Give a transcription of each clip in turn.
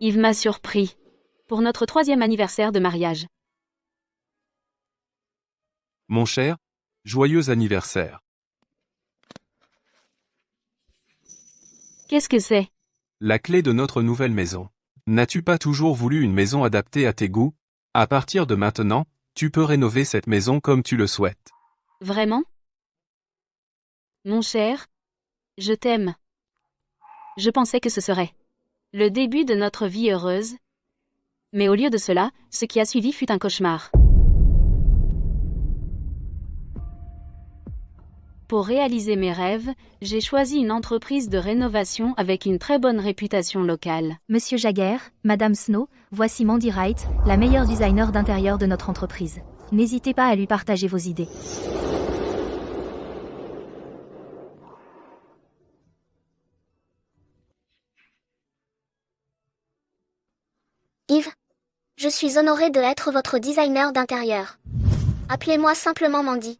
Yves m'a surpris. Pour notre 3e anniversaire de mariage. Mon cher, joyeux anniversaire. Qu'est-ce que c'est? La clé de notre nouvelle maison. N'as-tu pas toujours voulu une maison adaptée à tes goûts? À partir de maintenant, tu peux rénover cette maison comme tu le souhaites. Vraiment? Mon cher, je t'aime. Je pensais que ce serait le début de notre vie heureuse. Mais au lieu de cela, ce qui a suivi fut un cauchemar. Pour réaliser mes rêves, j'ai choisi une entreprise de rénovation avec une très bonne réputation locale. Monsieur Jagger, Madame Snow, voici Mandy Wright, la meilleure designer d'intérieur de notre entreprise. N'hésitez pas à lui partager vos idées. Yves, je suis honorée de être votre designer d'intérieur. Appelez-moi simplement Mandy.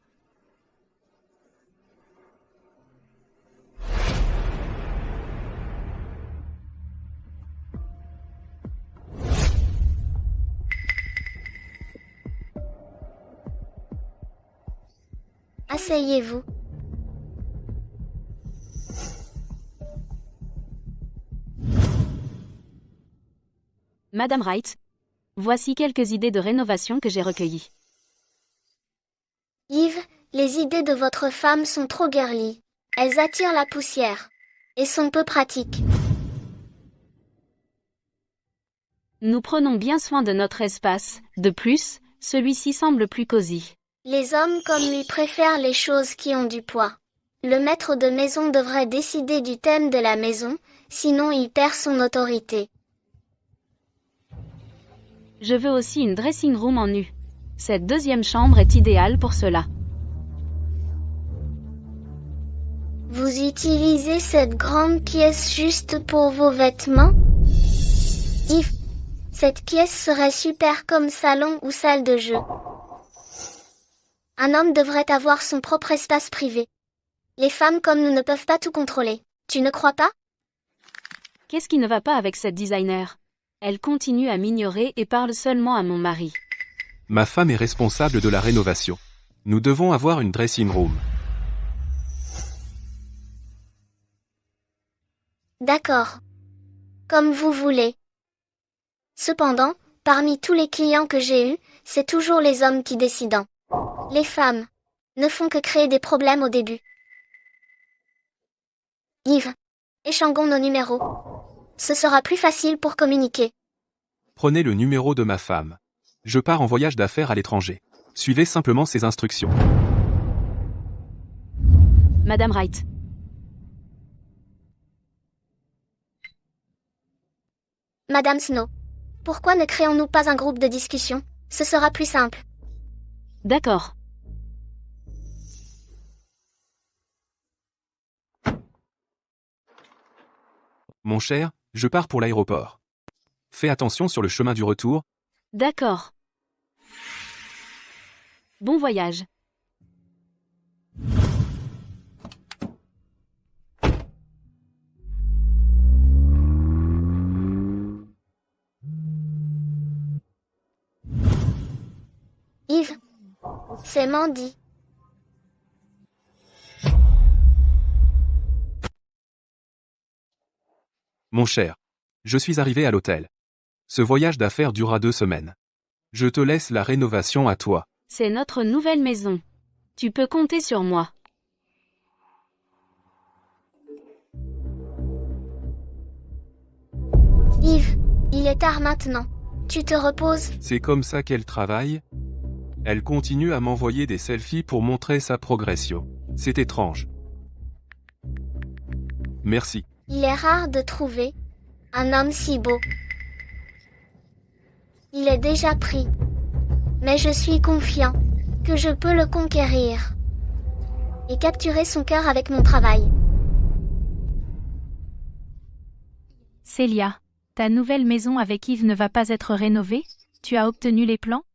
Asseyez-vous. Madame Wright, voici quelques idées de rénovation que j'ai recueillies. Yves, les idées de votre femme sont trop girly. Elles attirent la poussière. Et sont peu pratiques. Nous prenons bien soin de notre espace. De plus, celui-ci semble plus cosy. Les hommes comme lui préfèrent les choses qui ont du poids. Le maître de maison devrait décider du thème de la maison, sinon il perd son autorité. Je veux aussi une dressing room en nu. Cette 2e chambre est idéale pour cela. Vous utilisez cette grande pièce juste pour vos vêtements? Yves, cette pièce serait super comme salon ou salle de jeu. Un homme devrait avoir son propre espace privé. Les femmes comme nous ne peuvent pas tout contrôler. Tu ne crois pas? Qu'est-ce qui ne va pas avec cette designer? Elle continue à m'ignorer et parle seulement à mon mari. Ma femme est responsable de la rénovation. Nous devons avoir une dressing room. D'accord. Comme vous voulez. Cependant, parmi tous les clients que j'ai eus, c'est toujours les hommes qui décident. Les femmes ne font que créer des problèmes au début. Yves, échangeons nos numéros. Ce sera plus facile pour communiquer. Prenez le numéro de ma femme. Je pars en voyage d'affaires à l'étranger. Suivez simplement ces instructions. Madame Wright. Madame Snow, pourquoi ne créons-nous pas un groupe de discussion? Ce sera plus simple. D'accord. Mon cher, je pars pour l'aéroport. Fais attention sur le chemin du retour. D'accord. Bon voyage. Yves, c'est Mandy. Mon cher, je suis arrivé à l'hôtel. Ce voyage d'affaires durera 2 semaines. Je te laisse la rénovation à toi. C'est notre nouvelle maison. Tu peux compter sur moi. Yves, il est tard maintenant. Tu te reposes? C'est comme ça qu'elle travaille? Elle continue à m'envoyer des selfies pour montrer sa progression. C'est étrange. Merci. Il est rare de trouver un homme si beau. Il est déjà pris. Mais je suis confiant que je peux le conquérir et capturer son cœur avec mon travail. Célia, ta nouvelle maison avec Yves ne va pas être rénovée? Tu as obtenu les plans?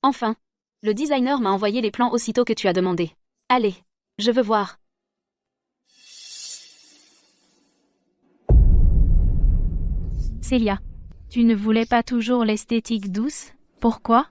Enfin, le designer m'a envoyé les plans aussitôt que tu as demandé. Allez, je veux voir. Célia, tu ne voulais pas toujours l'esthétique douce, pourquoi?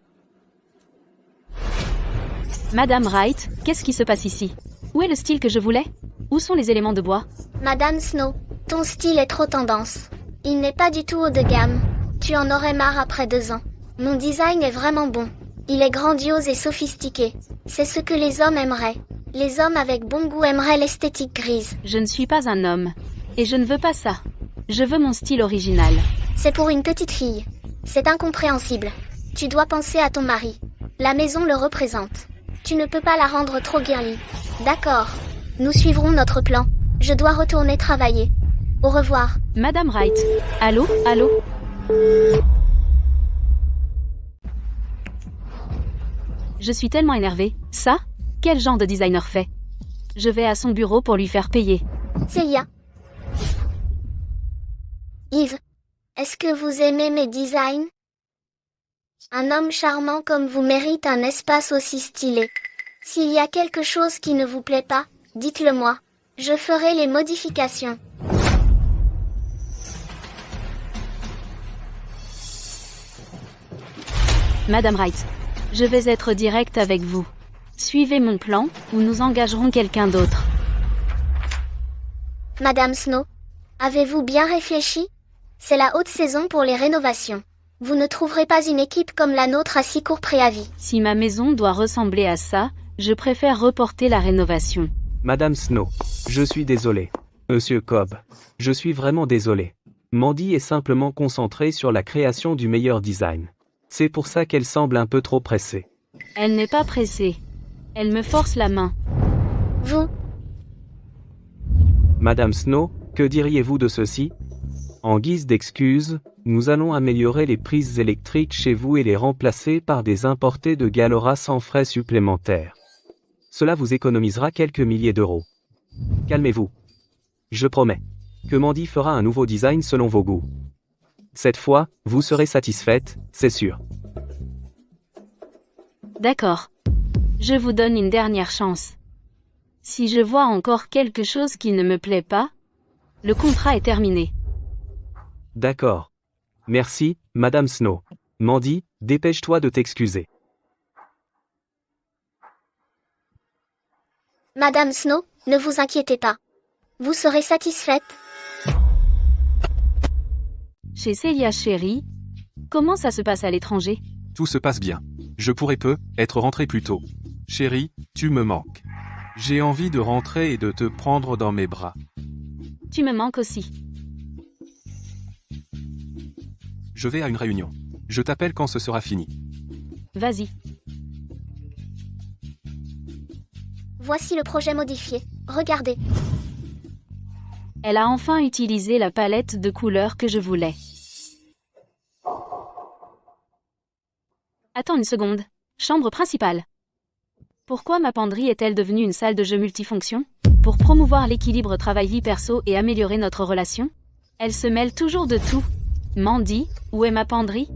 Madame Wright, qu'est-ce qui se passe ici? Où est le style que je voulais? Où sont les éléments de bois? Madame Snow, ton style est trop tendance. Il n'est pas du tout haut de gamme. Tu en aurais marre après 2 ans. Mon design est vraiment bon. Il est grandiose et sophistiqué. C'est ce que les hommes aimeraient. Les hommes avec bon goût aimeraient l'esthétique grise. Je ne suis pas un homme. Et je ne veux pas ça. Je veux mon style original. C'est pour une petite fille. C'est incompréhensible. Tu dois penser à ton mari. La maison le représente. Tu ne peux pas la rendre trop girly. D'accord. Nous suivrons notre plan. Je dois retourner travailler. Au revoir. Madame Wright. Allô? Allô? Je suis tellement énervée. Ça? Quel genre de designer fait? Je vais à son bureau pour lui faire payer. Célia. Yves. Est-ce que vous aimez mes designs? Un homme charmant comme vous mérite un espace aussi stylé. S'il y a quelque chose qui ne vous plaît pas, dites-le moi. Je ferai les modifications. Madame Wright. Je vais être directe avec vous. Suivez mon plan, ou nous engagerons quelqu'un d'autre. Madame Snow, avez-vous bien réfléchi? C'est la haute saison pour les rénovations. Vous ne trouverez pas une équipe comme la nôtre à si court préavis. Si ma maison doit ressembler à ça, je préfère reporter la rénovation. Madame Snow, je suis désolé. Monsieur Cobb, je suis vraiment désolé. Mandy est simplement concentrée sur la création du meilleur design. C'est pour ça qu'elle semble un peu trop pressée. Elle n'est pas pressée. Elle me force la main. Vous, Madame Snow, que diriez-vous de ceci? En guise d'excuse, nous allons améliorer les prises électriques chez vous et les remplacer par des importés de Galora sans frais supplémentaires. Cela vous économisera quelques milliers d'euros. Calmez-vous. Je promets que Mandy fera un nouveau design selon vos goûts. Cette fois, vous serez satisfaite, c'est sûr. D'accord. Je vous donne une dernière chance. Si je vois encore quelque chose qui ne me plaît pas, le contrat est terminé. D'accord. Merci, Madame Snow. Mandy, dépêche-toi de t'excuser. Madame Snow, ne vous inquiétez pas. Vous serez satisfaite. Chez Célia chérie, comment ça se passe à l'étranger? Tout se passe bien. Je pourrais être rentré plus tôt. Chérie, tu me manques. J'ai envie de rentrer et de te prendre dans mes bras. Tu me manques aussi. Je vais à une réunion. Je t'appelle quand ce sera fini. Vas-y. Voici le projet modifié. Regardez. Elle a enfin utilisé la palette de couleurs que je voulais. Attends une seconde. Chambre principale. Pourquoi ma penderie est-elle devenue une salle de jeu multifonction? Pour promouvoir l'équilibre travail-vie perso et améliorer notre relation? Elle se mêle toujours de tout. Mandy, où est ma penderie?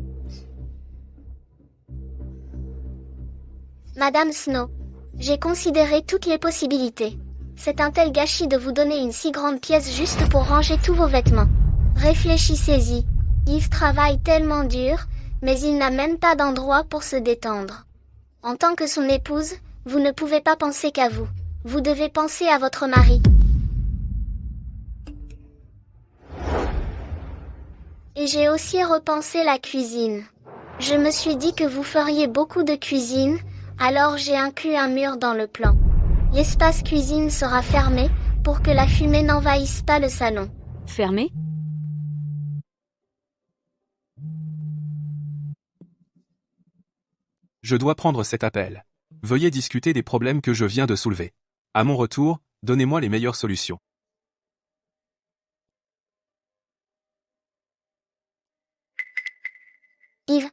Madame Snow, j'ai considéré toutes les possibilités. C'est un tel gâchis de vous donner une si grande pièce juste pour ranger tous vos vêtements. Réfléchissez-y. Yves travaille tellement dur, mais il n'a même pas d'endroit pour se détendre. En tant que son épouse, vous ne pouvez pas penser qu'à vous. Vous devez penser à votre mari. Et j'ai aussi repensé la cuisine. Je me suis dit que vous feriez beaucoup de cuisine, alors j'ai inclus un mur dans le plan. L'espace cuisine sera fermé pour que la fumée n'envahisse pas le salon. Fermé? Je dois prendre cet appel. Veuillez discuter des problèmes que je viens de soulever. À mon retour, donnez-moi les meilleures solutions. Yves,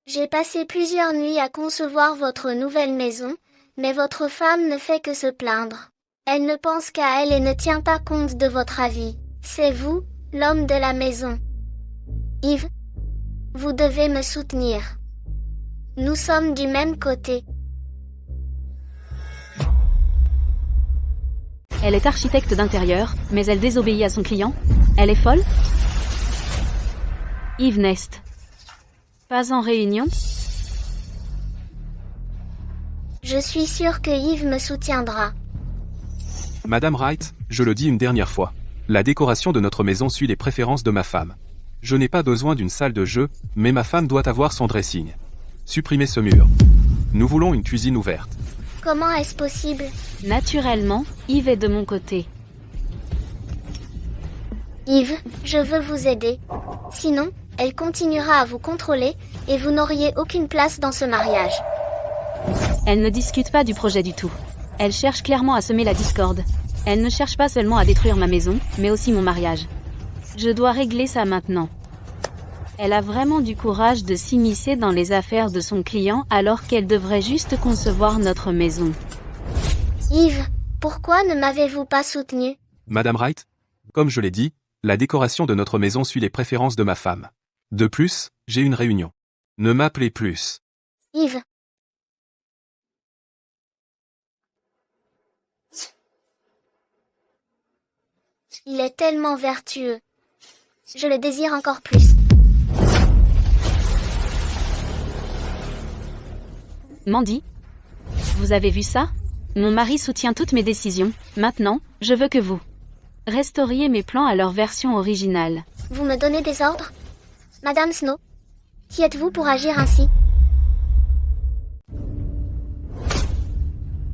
j'ai passé plusieurs nuits à concevoir votre nouvelle maison, mais votre femme ne fait que se plaindre. Elle ne pense qu'à elle et ne tient pas compte de votre avis. C'est vous, l'homme de la maison. Yves, vous devez me soutenir. Nous sommes du même côté. Elle est architecte d'intérieur, mais elle désobéit à son client? Elle est folle? Yves Nest. Pas en réunion? Je suis sûre que Yves me soutiendra. Madame Wright, je le dis une dernière fois. La décoration de notre maison suit les préférences de ma femme. Je n'ai pas besoin d'une salle de jeu, mais ma femme doit avoir son dressing. Supprimez ce mur. Nous voulons une cuisine ouverte. Comment est-ce possible? Naturellement, Yves est de mon côté. Yves, je veux vous aider. Sinon, elle continuera à vous contrôler, et vous n'auriez aucune place dans ce mariage. Elle ne discute pas du projet du tout. Elle cherche clairement à semer la discorde. Elle ne cherche pas seulement à détruire ma maison, mais aussi mon mariage. Je dois régler ça maintenant. Elle a vraiment du courage de s'immiscer dans les affaires de son client alors qu'elle devrait juste concevoir notre maison. Yves, pourquoi ne m'avez-vous pas soutenu? Madame Wright, comme je l'ai dit, la décoration de notre maison suit les préférences de ma femme. De plus, j'ai une réunion. Ne m'appelez plus. Yves. Il est tellement vertueux. Je le désire encore plus. Mandy? Vous avez vu ça? Mon mari soutient toutes mes décisions. Maintenant, je veux que vous restauriez mes plans à leur version originale. Vous me donnez des ordres? Madame Snow? Qui êtes-vous pour agir ainsi?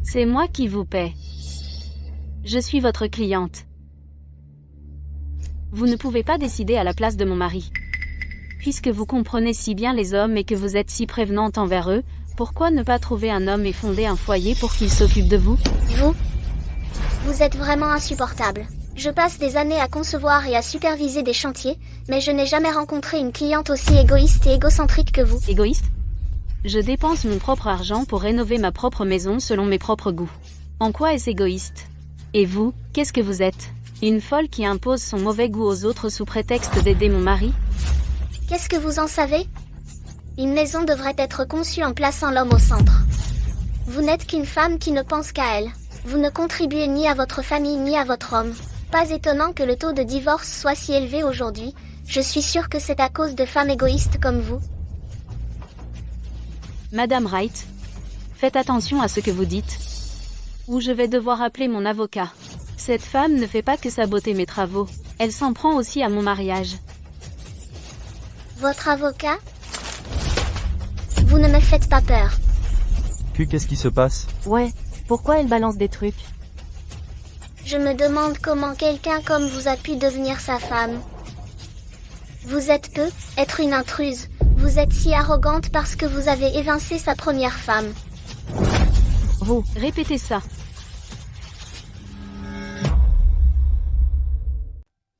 C'est moi qui vous paie. Je suis votre cliente. Vous ne pouvez pas décider à la place de mon mari. Puisque vous comprenez si bien les hommes et que vous êtes si prévenante envers eux, pourquoi ne pas trouver un homme et fonder un foyer pour qu'il s'occupe de vous? Vous êtes vraiment insupportable. Je passe des années à concevoir et à superviser des chantiers, mais je n'ai jamais rencontré une cliente aussi égoïste et égocentrique que vous. Égoïste? Je dépense mon propre argent pour rénover ma propre maison selon mes propres goûts. En quoi est-ce égoïste? Et vous, qu'est-ce que vous êtes? Une folle qui impose son mauvais goût aux autres sous prétexte d'aider mon mari? Qu'est-ce que vous en savez? Une maison devrait être conçue en plaçant l'homme au centre. Vous n'êtes qu'une femme qui ne pense qu'à elle. Vous ne contribuez ni à votre famille ni à votre homme. Pas étonnant que le taux de divorce soit si élevé aujourd'hui. Je suis sûre que c'est à cause de femmes égoïstes comme vous. Madame Wright, faites attention à ce que vous dites, ou je vais devoir appeler mon avocat. Cette femme ne fait pas que saboter mes travaux, elle s'en prend aussi à mon mariage. Votre avocat? Vous ne me faites pas peur. Qu'est-ce qui se passe? Ouais, pourquoi elle balance des trucs? Je me demande comment quelqu'un comme vous a pu devenir sa femme. Vous êtes peu, être une intruse. Vous êtes si arrogante parce que vous avez évincé sa première femme. Vous, répétez ça.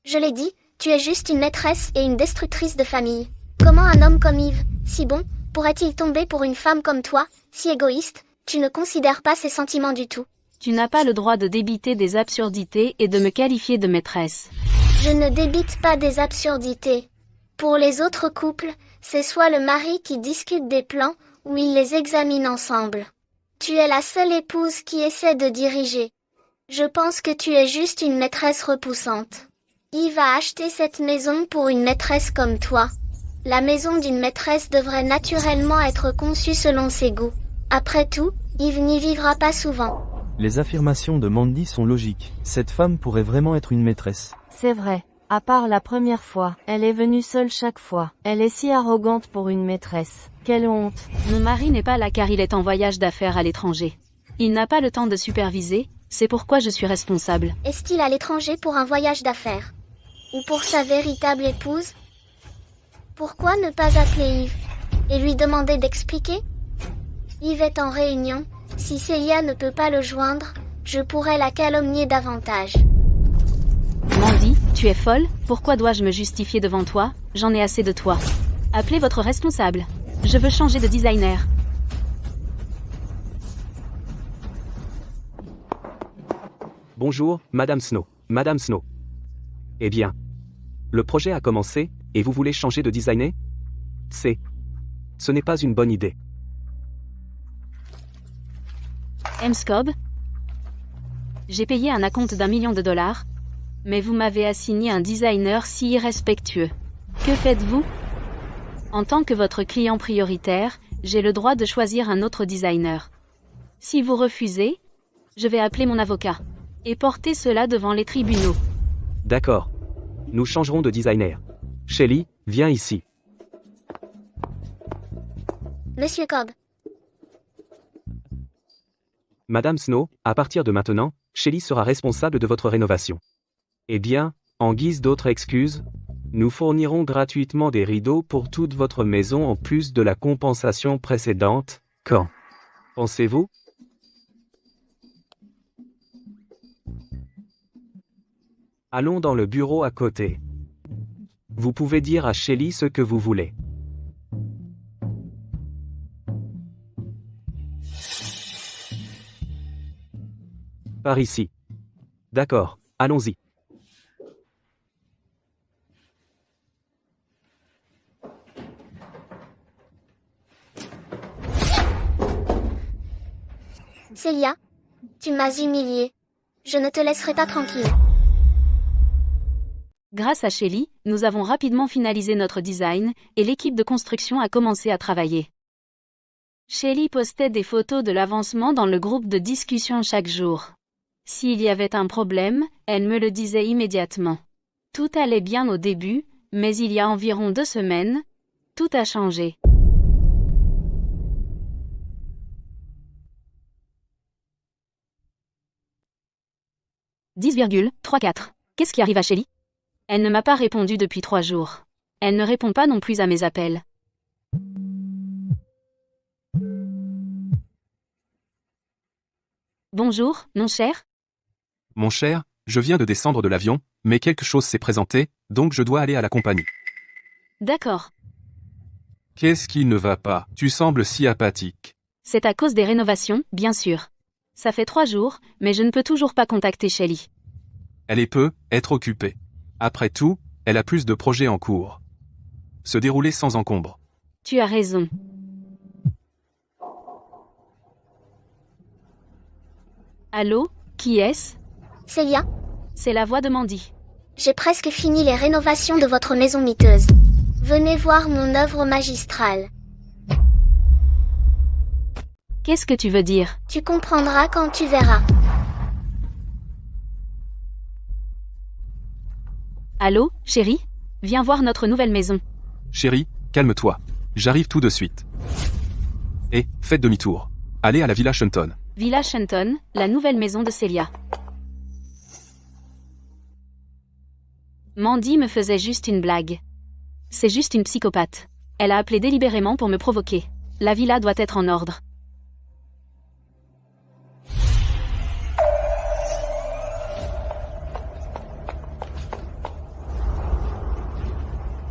Je l'ai dit, tu es juste une maîtresse et une destructrice de famille. Comment un homme comme Yves, si bon, pourrait-il tomber pour une femme comme toi, si égoïste? Tu ne considères pas ses sentiments du tout. Tu n'as pas le droit de débiter des absurdités et de me qualifier de maîtresse. Je ne débite pas des absurdités. Pour les autres couples, c'est soit le mari qui discute des plans, ou ils les examinent ensemble. Tu es la seule épouse qui essaie de diriger. Je pense que tu es juste une maîtresse repoussante. Yves a acheté cette maison pour une maîtresse comme toi. La maison d'une maîtresse devrait naturellement être conçue selon ses goûts. Après tout, Yves n'y vivra pas souvent. Les affirmations de Mandy sont logiques. Cette femme pourrait vraiment être une maîtresse. C'est vrai. À part la première fois, elle est venue seule chaque fois. Elle est si arrogante pour une maîtresse. Quelle honte. Mon mari n'est pas là car il est en voyage d'affaires à l'étranger. Il n'a pas le temps de superviser, c'est pourquoi je suis responsable. Est-il à l'étranger pour un voyage d'affaires? Ou pour sa véritable épouse? Pourquoi ne pas appeler Yves et lui demander d'expliquer? Yves est en réunion. Si Célia ne peut pas le joindre, je pourrais la calomnier davantage. Mandy, tu es folle? Pourquoi dois-je me justifier devant toi? J'en ai assez de toi. Appelez votre responsable. Je veux changer de designer. Bonjour, Madame Snow. Madame Snow. Eh bien, le projet a commencé, et vous voulez changer de designer? Ce n'est pas une bonne idée. Scob? J'ai payé un acompte d'1 million de dollars, mais vous m'avez assigné un designer si irrespectueux. Que faites-vous? En tant que votre client prioritaire, j'ai le droit de choisir un autre designer. Si vous refusez, je vais appeler mon avocat et porter cela devant les tribunaux. D'accord. Nous changerons de designer. Shelly, viens ici. Monsieur Cobb, Madame Snow, à partir de maintenant, Shelly sera responsable de votre rénovation. Eh bien, en guise d'autre excuse, nous fournirons gratuitement des rideaux pour toute votre maison en plus de la compensation précédente. Quand pensez-vous? Allons dans le bureau à côté. Vous pouvez dire à Shelly ce que vous voulez. Par ici. D'accord, allons-y. Célia, tu m'as humiliée. Je ne te laisserai pas tranquille. Grâce à Shelly, nous avons rapidement finalisé notre design, et l'équipe de construction a commencé à travailler. Shelly postait des photos de l'avancement dans le groupe de discussion chaque jour. S'il y avait un problème, elle me le disait immédiatement. Tout allait bien au début, mais il y a environ 2 semaines, tout a changé. « 10,34. Qu'est-ce qui arrive à Shelly ? Elle ne m'a pas répondu depuis 3 jours. Elle ne répond pas non plus à mes appels. Bonjour, mon cher. Mon cher, je viens de descendre de l'avion, mais quelque chose s'est présenté, donc je dois aller à la compagnie. D'accord. Qu'est-ce qui ne va pas? Tu sembles si apathique. C'est à cause des rénovations, bien sûr. Ça fait 3 jours, mais je ne peux toujours pas contacter Shelly. Elle peut être occupée. Après tout, elle a plus de projets en cours. Se dérouler sans encombre. Tu as raison. Allô, qui est-ce? Célia, C'est la voix de Mandy. j'ai presque fini les rénovations de votre maison miteuse. Venez voir mon œuvre magistrale. Qu'est-ce que tu veux dire? Tu comprendras quand tu verras. Allô, chérie? Viens voir notre nouvelle maison. Chérie, calme-toi. J'arrive tout de suite. Et, faites demi-tour. Allez à la Villa Shunton. Villa Shunton, la nouvelle maison de Célia. Mandy me faisait juste une blague. C'est juste une psychopathe. Elle a appelé délibérément pour me provoquer. La villa doit être en ordre.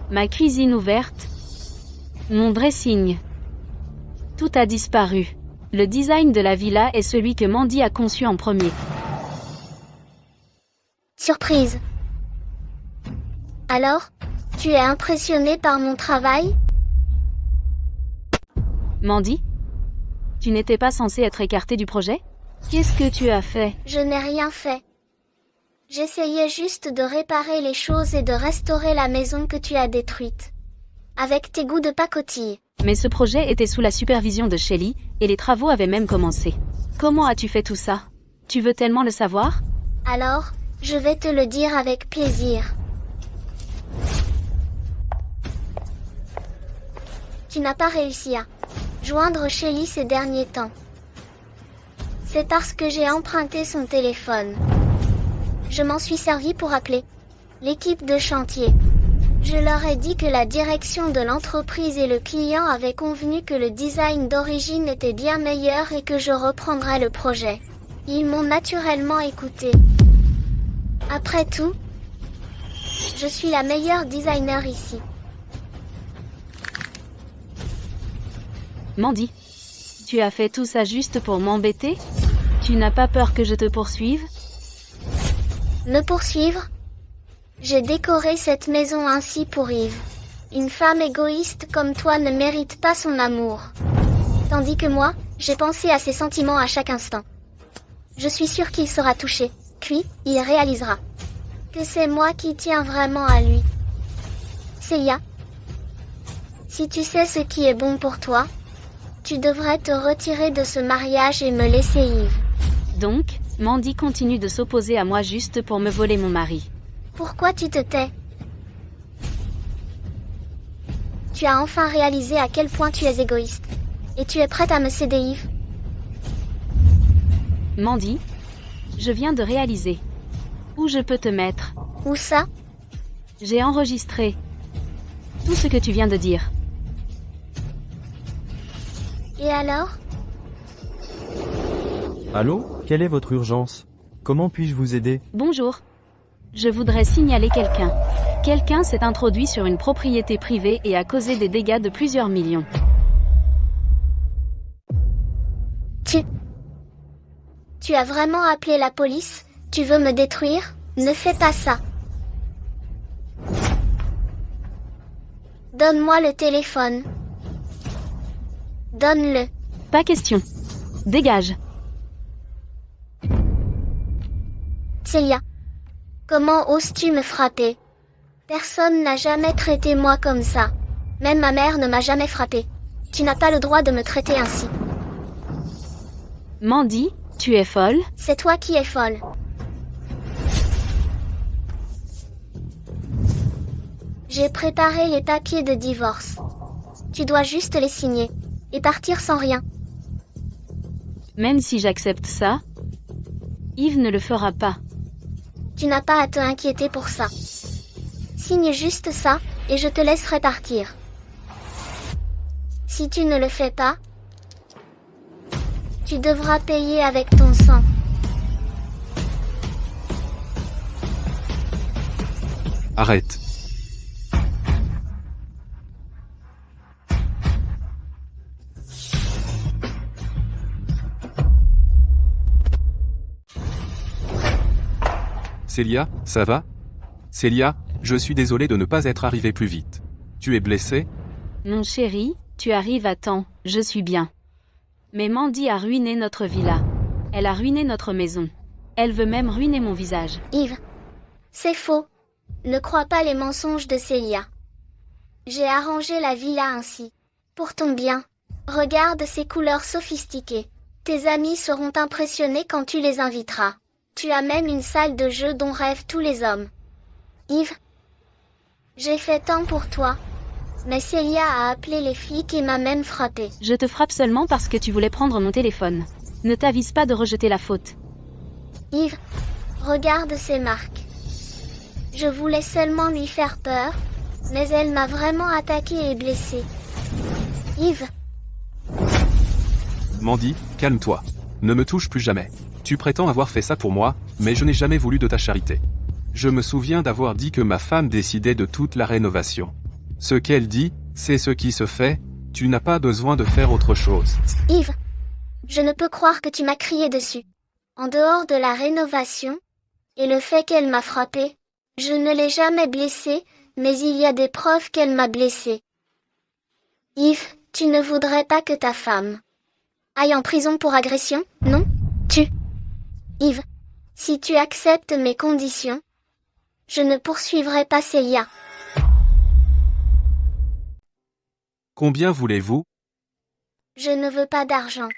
Ma cuisine ouverte. Mon dressing. Tout a disparu. Le design de la villa est celui que Mandy a conçu en premier. Surprise. Alors, tu es impressionné par mon travail? Mandy? Tu n'étais pas censée être écartée du projet? Qu'est-ce que tu as fait? Je n'ai rien fait. J'essayais juste de réparer les choses et de restaurer la maison que tu as détruite. Avec tes goûts de pacotille. Mais ce projet était sous la supervision de Shelly, et les travaux avaient même commencé. Comment as-tu fait tout ça? Tu veux tellement le savoir? Alors, je vais te le dire avec plaisir. Tu n'as pas réussi à joindre Shelly ces derniers temps. C'est parce que j'ai emprunté son téléphone. Je m'en suis servi pour appeler l'équipe de chantier. Je leur ai dit que la direction de l'entreprise et le client avaient convenu que le design d'origine était bien meilleur et que je reprendrais le projet. Ils m'ont naturellement écouté. Après tout, je suis la meilleure designer ici. Mandy, tu as fait tout ça juste pour m'embêter? Tu n'as pas peur que je te poursuive? Me poursuivre? J'ai décoré cette maison ainsi pour Yves. Une femme égoïste comme toi ne mérite pas son amour. Tandis que moi, j'ai pensé à ses sentiments à chaque instant. Je suis sûre qu'il sera touché, puis il réalisera que c'est moi qui tiens vraiment à lui. Célia, Si tu sais ce qui est bon pour toi, tu devrais te retirer de ce mariage et me laisser Yves. Donc, Mandy continue de s'opposer à moi juste pour me voler mon mari. Pourquoi tu te tais? Tu as enfin réalisé à quel point tu es égoïste. Et tu es prête à me céder Yves? Mandy, je viens de réaliser. Où je peux te mettre? Où ça? J'ai enregistré tout ce que tu viens de dire. Et alors? Allô? Quelle est votre urgence? Comment puis-je vous aider? Bonjour. Je voudrais signaler quelqu'un. Quelqu'un s'est introduit sur une propriété privée et a causé des dégâts de plusieurs millions. Tu as vraiment appelé la police? Tu veux me détruire? Ne fais pas ça. Donne-moi le téléphone. Donne-le. Pas question. Dégage. Célia. Comment oses-tu me frapper? Personne n'a jamais traité moi comme ça. Même ma mère ne m'a jamais frappé. Tu n'as pas le droit de me traiter ainsi. Mandy, tu es folle? C'est toi qui es folle. J'ai préparé les papiers de divorce. Tu dois juste les signer. Et partir sans rien. Même si j'accepte ça, Yves ne le fera pas. Tu n'as pas à te inquiéter pour ça. Signe juste ça, et je te laisserai partir. Si tu ne le fais pas, tu devras payer avec ton sang. Arrête. Célia, ça va? Célia, je suis désolé de ne pas être arrivé plus vite. Tu es blessée? Mon chéri, tu arrives à temps, je suis bien. Mais Mandy a ruiné notre villa. Elle a ruiné notre maison. Elle veut même ruiner mon visage. Yves, c'est faux. Ne crois pas les mensonges de Célia. J'ai arrangé la villa ainsi. Pour ton bien. Regarde ces couleurs sophistiquées. Tes amis seront impressionnés quand tu les inviteras. Tu as même une salle de jeu dont rêvent tous les hommes. Yves, j'ai fait tant pour toi. Mais Célia a appelé les flics et m'a même frappé. Je te frappe seulement parce que tu voulais prendre mon téléphone. Ne t'avise pas de rejeter la faute. Yves, regarde ces marques. Je voulais seulement lui faire peur, mais elle m'a vraiment attaqué et blessé. Yves. Mandy, calme-toi. Ne me touche plus jamais. Tu prétends avoir fait ça pour moi, mais je n'ai jamais voulu de ta charité. Je me souviens d'avoir dit que ma femme décidait de toute la rénovation. Ce qu'elle dit, c'est ce qui se fait, tu n'as pas besoin de faire autre chose. Yves, je ne peux croire que tu m'as crié dessus. En dehors de la rénovation, et le fait qu'elle m'a frappé, je ne l'ai jamais blessée, mais il y a des preuves qu'elle m'a blessée. Yves, tu ne voudrais pas que ta femme aille en prison pour agression, non? Yves, si tu acceptes mes conditions, je ne poursuivrai pas Célia. Combien voulez-vous? Je ne veux pas d'argent.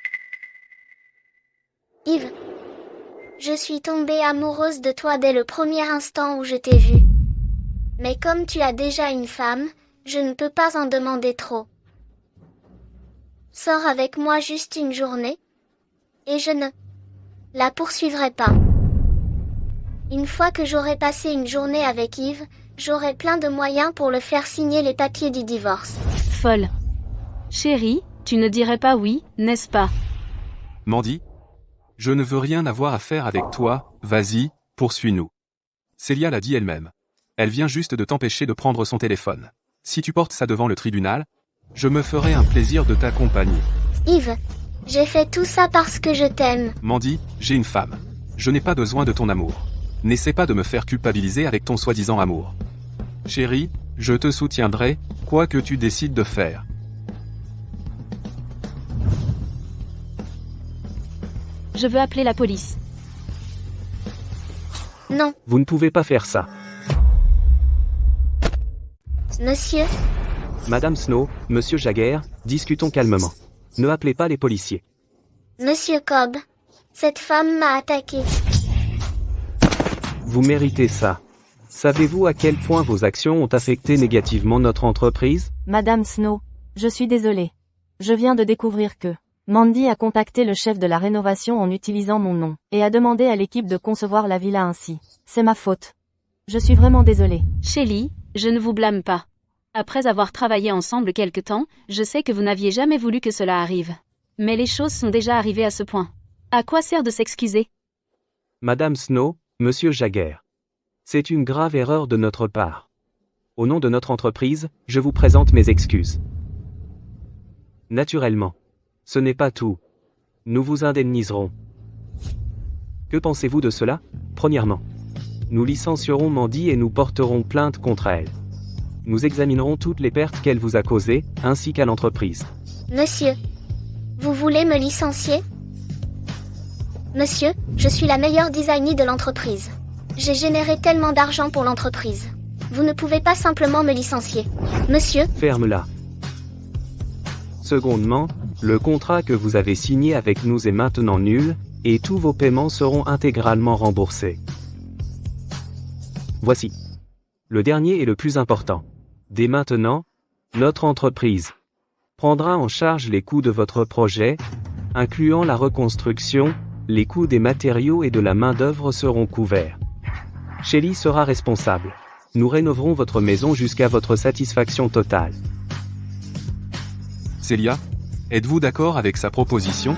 Yves, je suis tombée amoureuse de toi dès le premier instant où je t'ai vu. Mais comme tu as déjà une femme, je ne peux pas en demander trop. Sors avec moi juste une journée, et je ne la poursuivrai pas. Une fois que j'aurai passé une journée avec Yves, j'aurai plein de moyens pour le faire signer les papiers du divorce. Folle. Chérie, tu ne dirais pas oui, n'est-ce pas? Mandy? Je ne veux rien avoir à faire avec toi, vas-y, poursuis-nous. Célia l'a dit elle-même. Elle vient juste de t'empêcher de prendre son téléphone. Si tu portes ça devant le tribunal, je me ferai un plaisir de t'accompagner. Yves, j'ai fait tout ça parce que je t'aime. Mandy, j'ai une femme. Je n'ai pas besoin de ton amour. N'essaie pas de me faire culpabiliser avec ton soi-disant amour. Chérie, je te soutiendrai, quoi que tu décides de faire. Je veux appeler la police. Non, Vous ne pouvez pas faire ça. monsieur, Madame Snow, Monsieur Jagger, discutons calmement. Ne appelez pas les policiers. Monsieur Cobb, cette femme m'a attaqué. Vous méritez ça. Savez-vous à quel point vos actions ont affecté négativement notre entreprise? Madame Snow, je suis désolée. Je viens de découvrir que Mandy a contacté le chef de la rénovation en utilisant mon nom, et a demandé à l'équipe de concevoir la villa ainsi. C'est ma faute. Je suis vraiment désolée. Shelly, je ne vous blâme pas. Après avoir travaillé ensemble quelque temps, je sais que vous n'aviez jamais voulu que cela arrive. Mais les choses sont déjà arrivées à ce point. À quoi sert de s'excuser? Madame Snow, Monsieur Jagger. C'est une grave erreur de notre part. Au nom de notre entreprise, je vous présente mes excuses. Naturellement. Ce n'est pas tout. Nous vous indemniserons. Que pensez-vous de cela? Premièrement, nous licencierons Mandy et nous porterons plainte contre elle. Nous examinerons toutes les pertes qu'elle vous a causées, ainsi qu'à l'entreprise. Monsieur, vous voulez me licencier? Monsieur, je suis la meilleure designer de l'entreprise. J'ai généré tellement d'argent pour l'entreprise. Vous ne pouvez pas simplement me licencier. Monsieur, Ferme-la. Secondement, le contrat que vous avez signé avec nous est maintenant nul, et tous vos paiements seront intégralement remboursés. Voici. Le dernier et le plus important. Dès maintenant, notre entreprise prendra en charge les coûts de votre projet, incluant la reconstruction, les coûts des matériaux et de la main-d'œuvre seront couverts. Shelly sera responsable. Nous rénoverons votre maison jusqu'à votre satisfaction totale. Célia, êtes-vous d'accord avec sa proposition?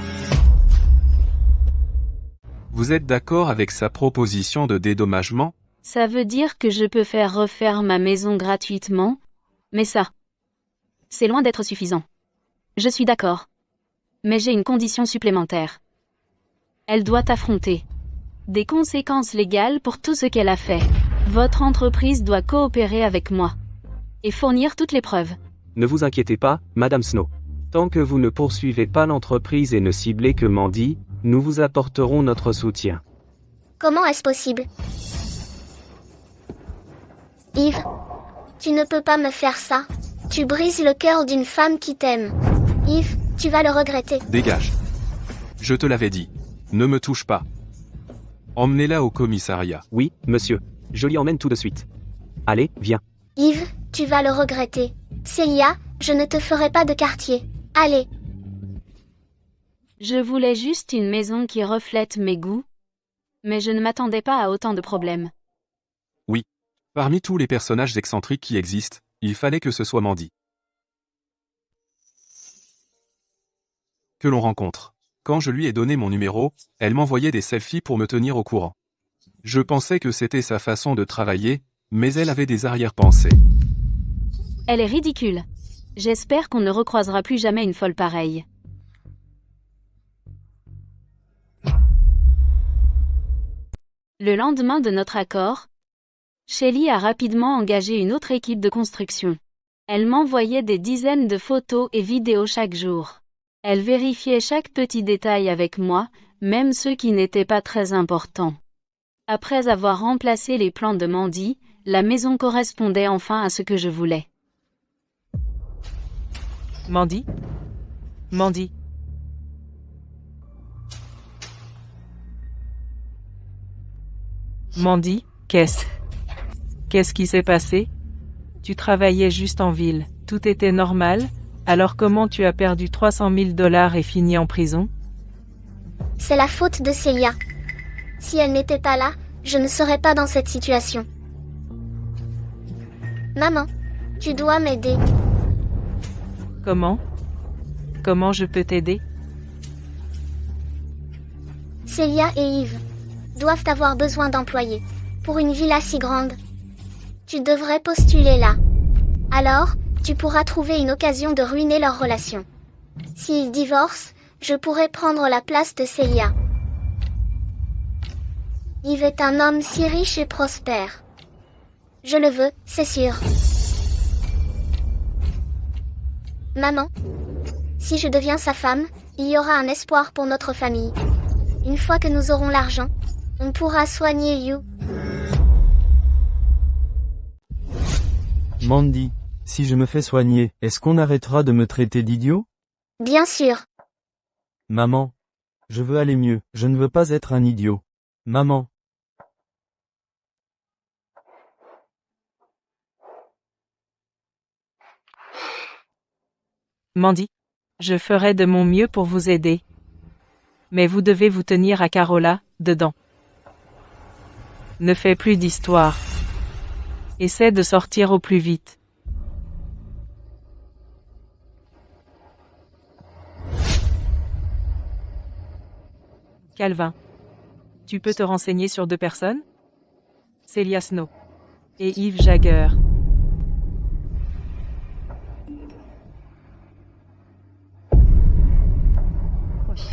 Vous êtes d'accord avec sa proposition de dédommagement? Ça veut dire que je peux faire refaire ma maison gratuitement, mais ça, c'est loin d'être suffisant. Je suis d'accord. Mais j'ai une condition supplémentaire. Elle doit affronter des conséquences légales pour tout ce qu'elle a fait. Votre entreprise doit coopérer avec moi et fournir toutes les preuves. Ne vous inquiétez pas, Madame Snow. Tant que vous ne poursuivez pas l'entreprise et ne ciblez que Mandy, nous vous apporterons notre soutien. comment est-ce possible? Yves, tu ne peux pas me faire ça. Tu brises le cœur d'une femme qui t'aime. Yves, tu vas le regretter. Dégage. Je te l'avais dit. Ne me touche pas. Emmenez-la au commissariat. Oui, monsieur. Je l'y emmène tout de suite. Allez, viens. Yves, tu vas le regretter. Célia, je ne te ferai pas de quartier. Allez. Je voulais juste une maison qui reflète mes goûts, mais je ne m'attendais pas à autant de problèmes. Parmi tous les personnages excentriques qui existent, il fallait que ce soit Mandy que l'on rencontre. Quand je lui ai donné mon numéro, elle m'envoyait des selfies pour me tenir au courant. Je pensais que c'était sa façon de travailler, mais elle avait des arrière-pensées. Elle est ridicule. J'espère qu'on ne recroisera plus jamais une folle pareille. Le lendemain de notre accord, Shelly a rapidement engagé une autre équipe de construction. Elle m'envoyait des dizaines de photos et vidéos chaque jour. Elle vérifiait chaque petit détail avec moi, même ceux qui n'étaient pas très importants. Après avoir remplacé les plans de Mandy, la maison correspondait enfin à ce que je voulais. Mandy? Mandy? Mandy, Qu'est-ce qui s'est passé? Tu travaillais juste en ville, tout était normal, alors comment tu as perdu 300 000 $ et fini en prison? C'est la faute de Célia. Si elle n'était pas là, je ne serais pas dans cette situation. Maman, tu dois m'aider. Comment? Comment je peux t'aider? Célia et Yves doivent avoir besoin d'employés. Pour une villa si grande. Tu devrais postuler là. Alors, tu pourras trouver une occasion de ruiner leur relation. S'ils divorcent, je pourrai prendre la place de Célia. Yves est un homme si riche et prospère. Je le veux, c'est sûr. Maman, si je deviens sa femme, il y aura un espoir pour notre famille. Une fois que nous aurons l'argent, on pourra soigner You. Mandy, Si je me fais soigner, est-ce qu'on arrêtera de me traiter d'idiot? Bien sûr. Maman. Je veux aller mieux, je ne veux pas être un idiot. Maman. Mandy, je ferai de mon mieux pour vous aider. Mais vous devez vous tenir à Carola, dedans. Ne fais plus d'histoire. Essaie de sortir au plus vite. Calvin. Tu peux te renseigner sur 2 personnes? Celia Snow. Et Yves Jagger.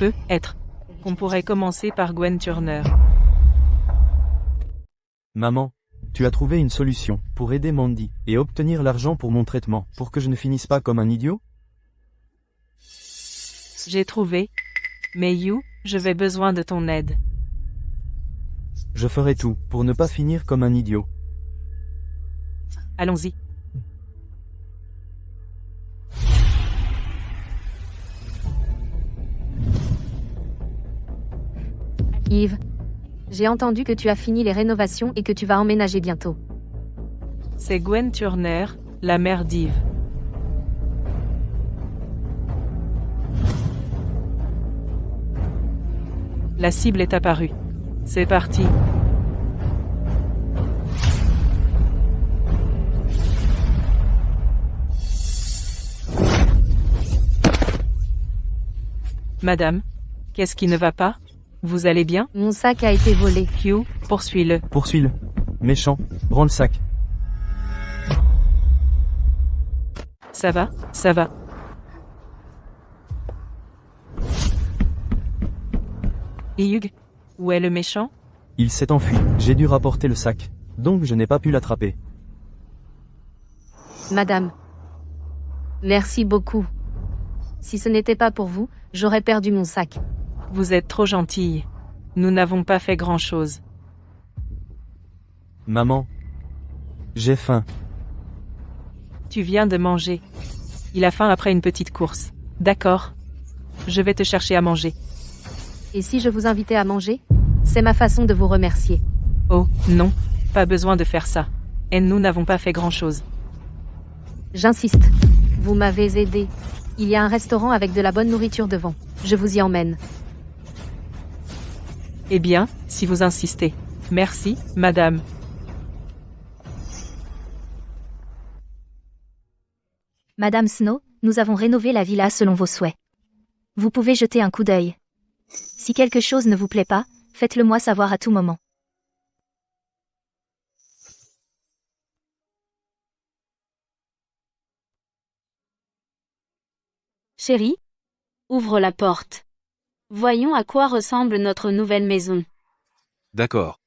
Peut être. On pourrait commencer par Gwen Turner. Maman. Tu as trouvé une solution pour aider Mandy et obtenir l'argent pour mon traitement, pour que je ne finisse pas comme un idiot? J'ai trouvé. Mais You, je vais besoin de ton aide. Je ferai tout pour ne pas finir comme un idiot. Allons-y. Yves. J'ai entendu que tu as fini les rénovations et que tu vas emménager bientôt. C'est Gwen Turner, la mère d'Yves. La cible est apparue. C'est parti. Madame, qu'est-ce qui ne va pas? Vous allez bien? Mon sac a été volé. Q, poursuis-le. Poursuis-le. Méchant. Prends le sac. Ça va, ça va. Et Hugues? Où est le méchant? Il s'est enfui. J'ai dû rapporter le sac. Donc je n'ai pas pu l'attraper. Madame. Merci beaucoup. Si ce n'était pas pour vous, j'aurais perdu mon sac. Vous êtes trop gentille. Nous n'avons pas fait grand-chose. Maman. J'ai faim. Tu viens de manger. Il a faim après une petite course. D'accord. Je vais te chercher à manger. Et si je vous invitais à manger? C'est ma façon de vous remercier. Oh, non. Pas besoin de faire ça. Et nous n'avons pas fait grand-chose. J'insiste. Vous m'avez aidé. Il y a un restaurant avec de la bonne nourriture devant. Je vous y emmène. Eh bien, si vous insistez. Merci, madame. Madame Snow, nous avons rénové la villa selon vos souhaits. Vous pouvez jeter un coup d'œil. Si quelque chose ne vous plaît pas, faites-le moi savoir à tout moment. Chérie, ouvre la porte. Voyons à quoi ressemble notre nouvelle maison. D'accord.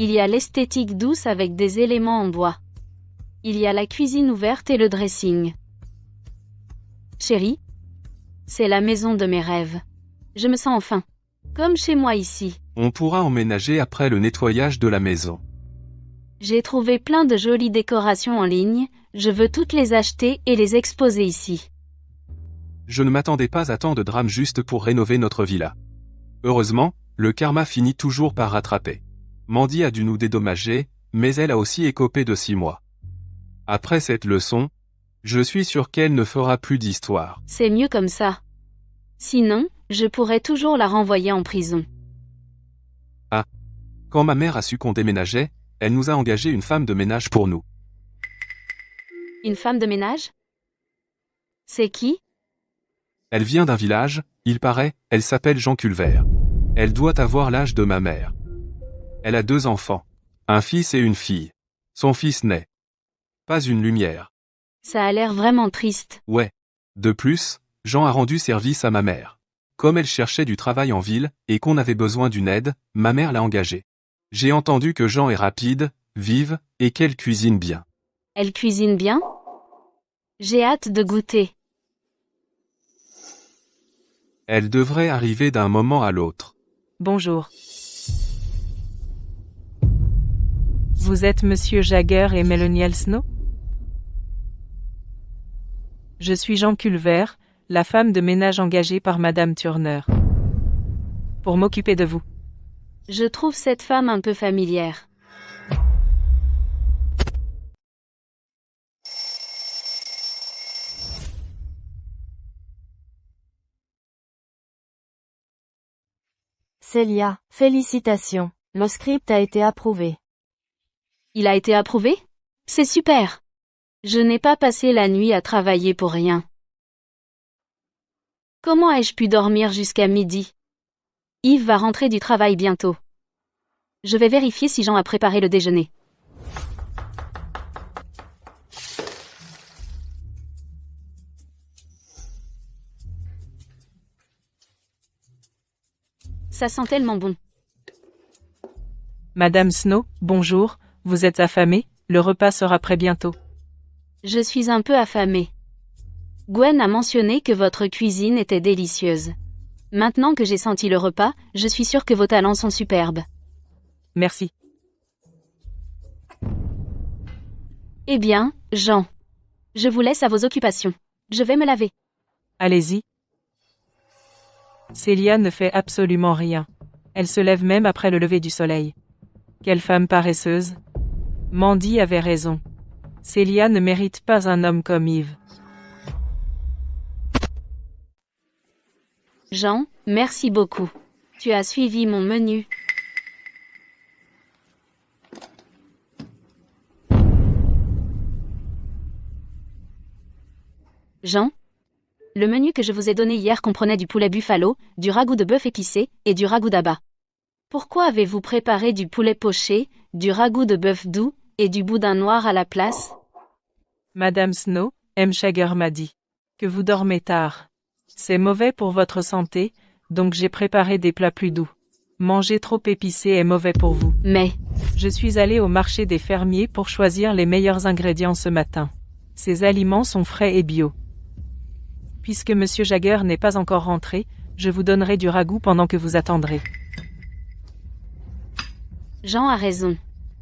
Il y a l'esthétique douce avec des éléments en bois. Il y a la cuisine ouverte et le dressing. Chérie, c'est la maison de mes rêves. Je me sens enfin comme chez moi ici. On pourra emménager après le nettoyage de la maison. J'ai trouvé plein de jolies décorations en ligne, je veux toutes les acheter et les exposer ici. Je ne m'attendais pas à tant de drames juste pour rénover notre villa. Heureusement, le karma finit toujours par rattraper. Mandy a dû nous dédommager, mais elle a aussi écopé de 6 mois. Après cette leçon, je suis sûr qu'elle ne fera plus d'histoire. C'est mieux comme ça. Sinon, je pourrais toujours la renvoyer en prison. Ah. Quand ma mère a su qu'on déménageait, elle nous a engagé une femme de ménage pour nous. Une femme de ménage? C'est qui? Elle vient d'un village, il paraît, elle s'appelle Jean Culvert. Elle doit avoir l'âge de ma mère. Elle a 2 enfants, un fils et une fille. Son fils n'est pas une lumière. Ça a l'air vraiment triste. Ouais. De plus, Jean a rendu service à ma mère. Comme elle cherchait du travail en ville, et qu'on avait besoin d'une aide, ma mère l'a engagée. J'ai entendu que Jean est rapide, vive, et qu'elle cuisine bien. Elle cuisine bien? J'ai hâte de goûter. Elle devrait arriver d'un moment à l'autre. Bonjour. Vous êtes Monsieur Jagger et Mélanie Snow? Je suis Jean Culver, la femme de ménage engagée par Madame Turner. Pour m'occuper de vous. Je trouve cette femme un peu familière. Célia, félicitations. Le script a été approuvé. Il a été approuvé? C'est super. Je n'ai pas passé la nuit à travailler pour rien. Comment ai-je pu dormir jusqu'à midi? Yves va rentrer du travail bientôt. Je vais vérifier si Jean a préparé le déjeuner. Ça sent tellement bon. Madame Snow, bonjour, vous êtes affamée, le repas sera prêt bientôt. Je suis un peu affamée. Gwen a mentionné que votre cuisine était délicieuse. Maintenant que j'ai senti le repas, je suis sûre que vos talents sont superbes. Merci. Eh bien, Jean. Je vous laisse à vos occupations. Je vais me laver. Allez-y. Célia ne fait absolument rien. Elle se lève même après le lever du soleil. Quelle femme paresseuse. Mandy avait raison. Célia ne mérite pas un homme comme Yves. Jean, merci beaucoup. Tu as suivi mon menu. Jean, le menu que je vous ai donné hier comprenait du poulet buffalo, du ragoût de bœuf épicé et du ragoût d'abat. Pourquoi avez-vous préparé du poulet poché, du ragoût de bœuf doux et du boudin noir à la place? Madame Snow, M. Jagger m'a dit que vous dormez tard. C'est mauvais pour votre santé, donc j'ai préparé des plats plus doux. Manger trop épicé est mauvais pour vous. Mais, je suis allée au marché des fermiers pour choisir les meilleurs ingrédients ce matin. Ces aliments sont frais et bio. Puisque Monsieur Jagger n'est pas encore rentré, je vous donnerai du ragoût pendant que vous attendrez. Jean a raison.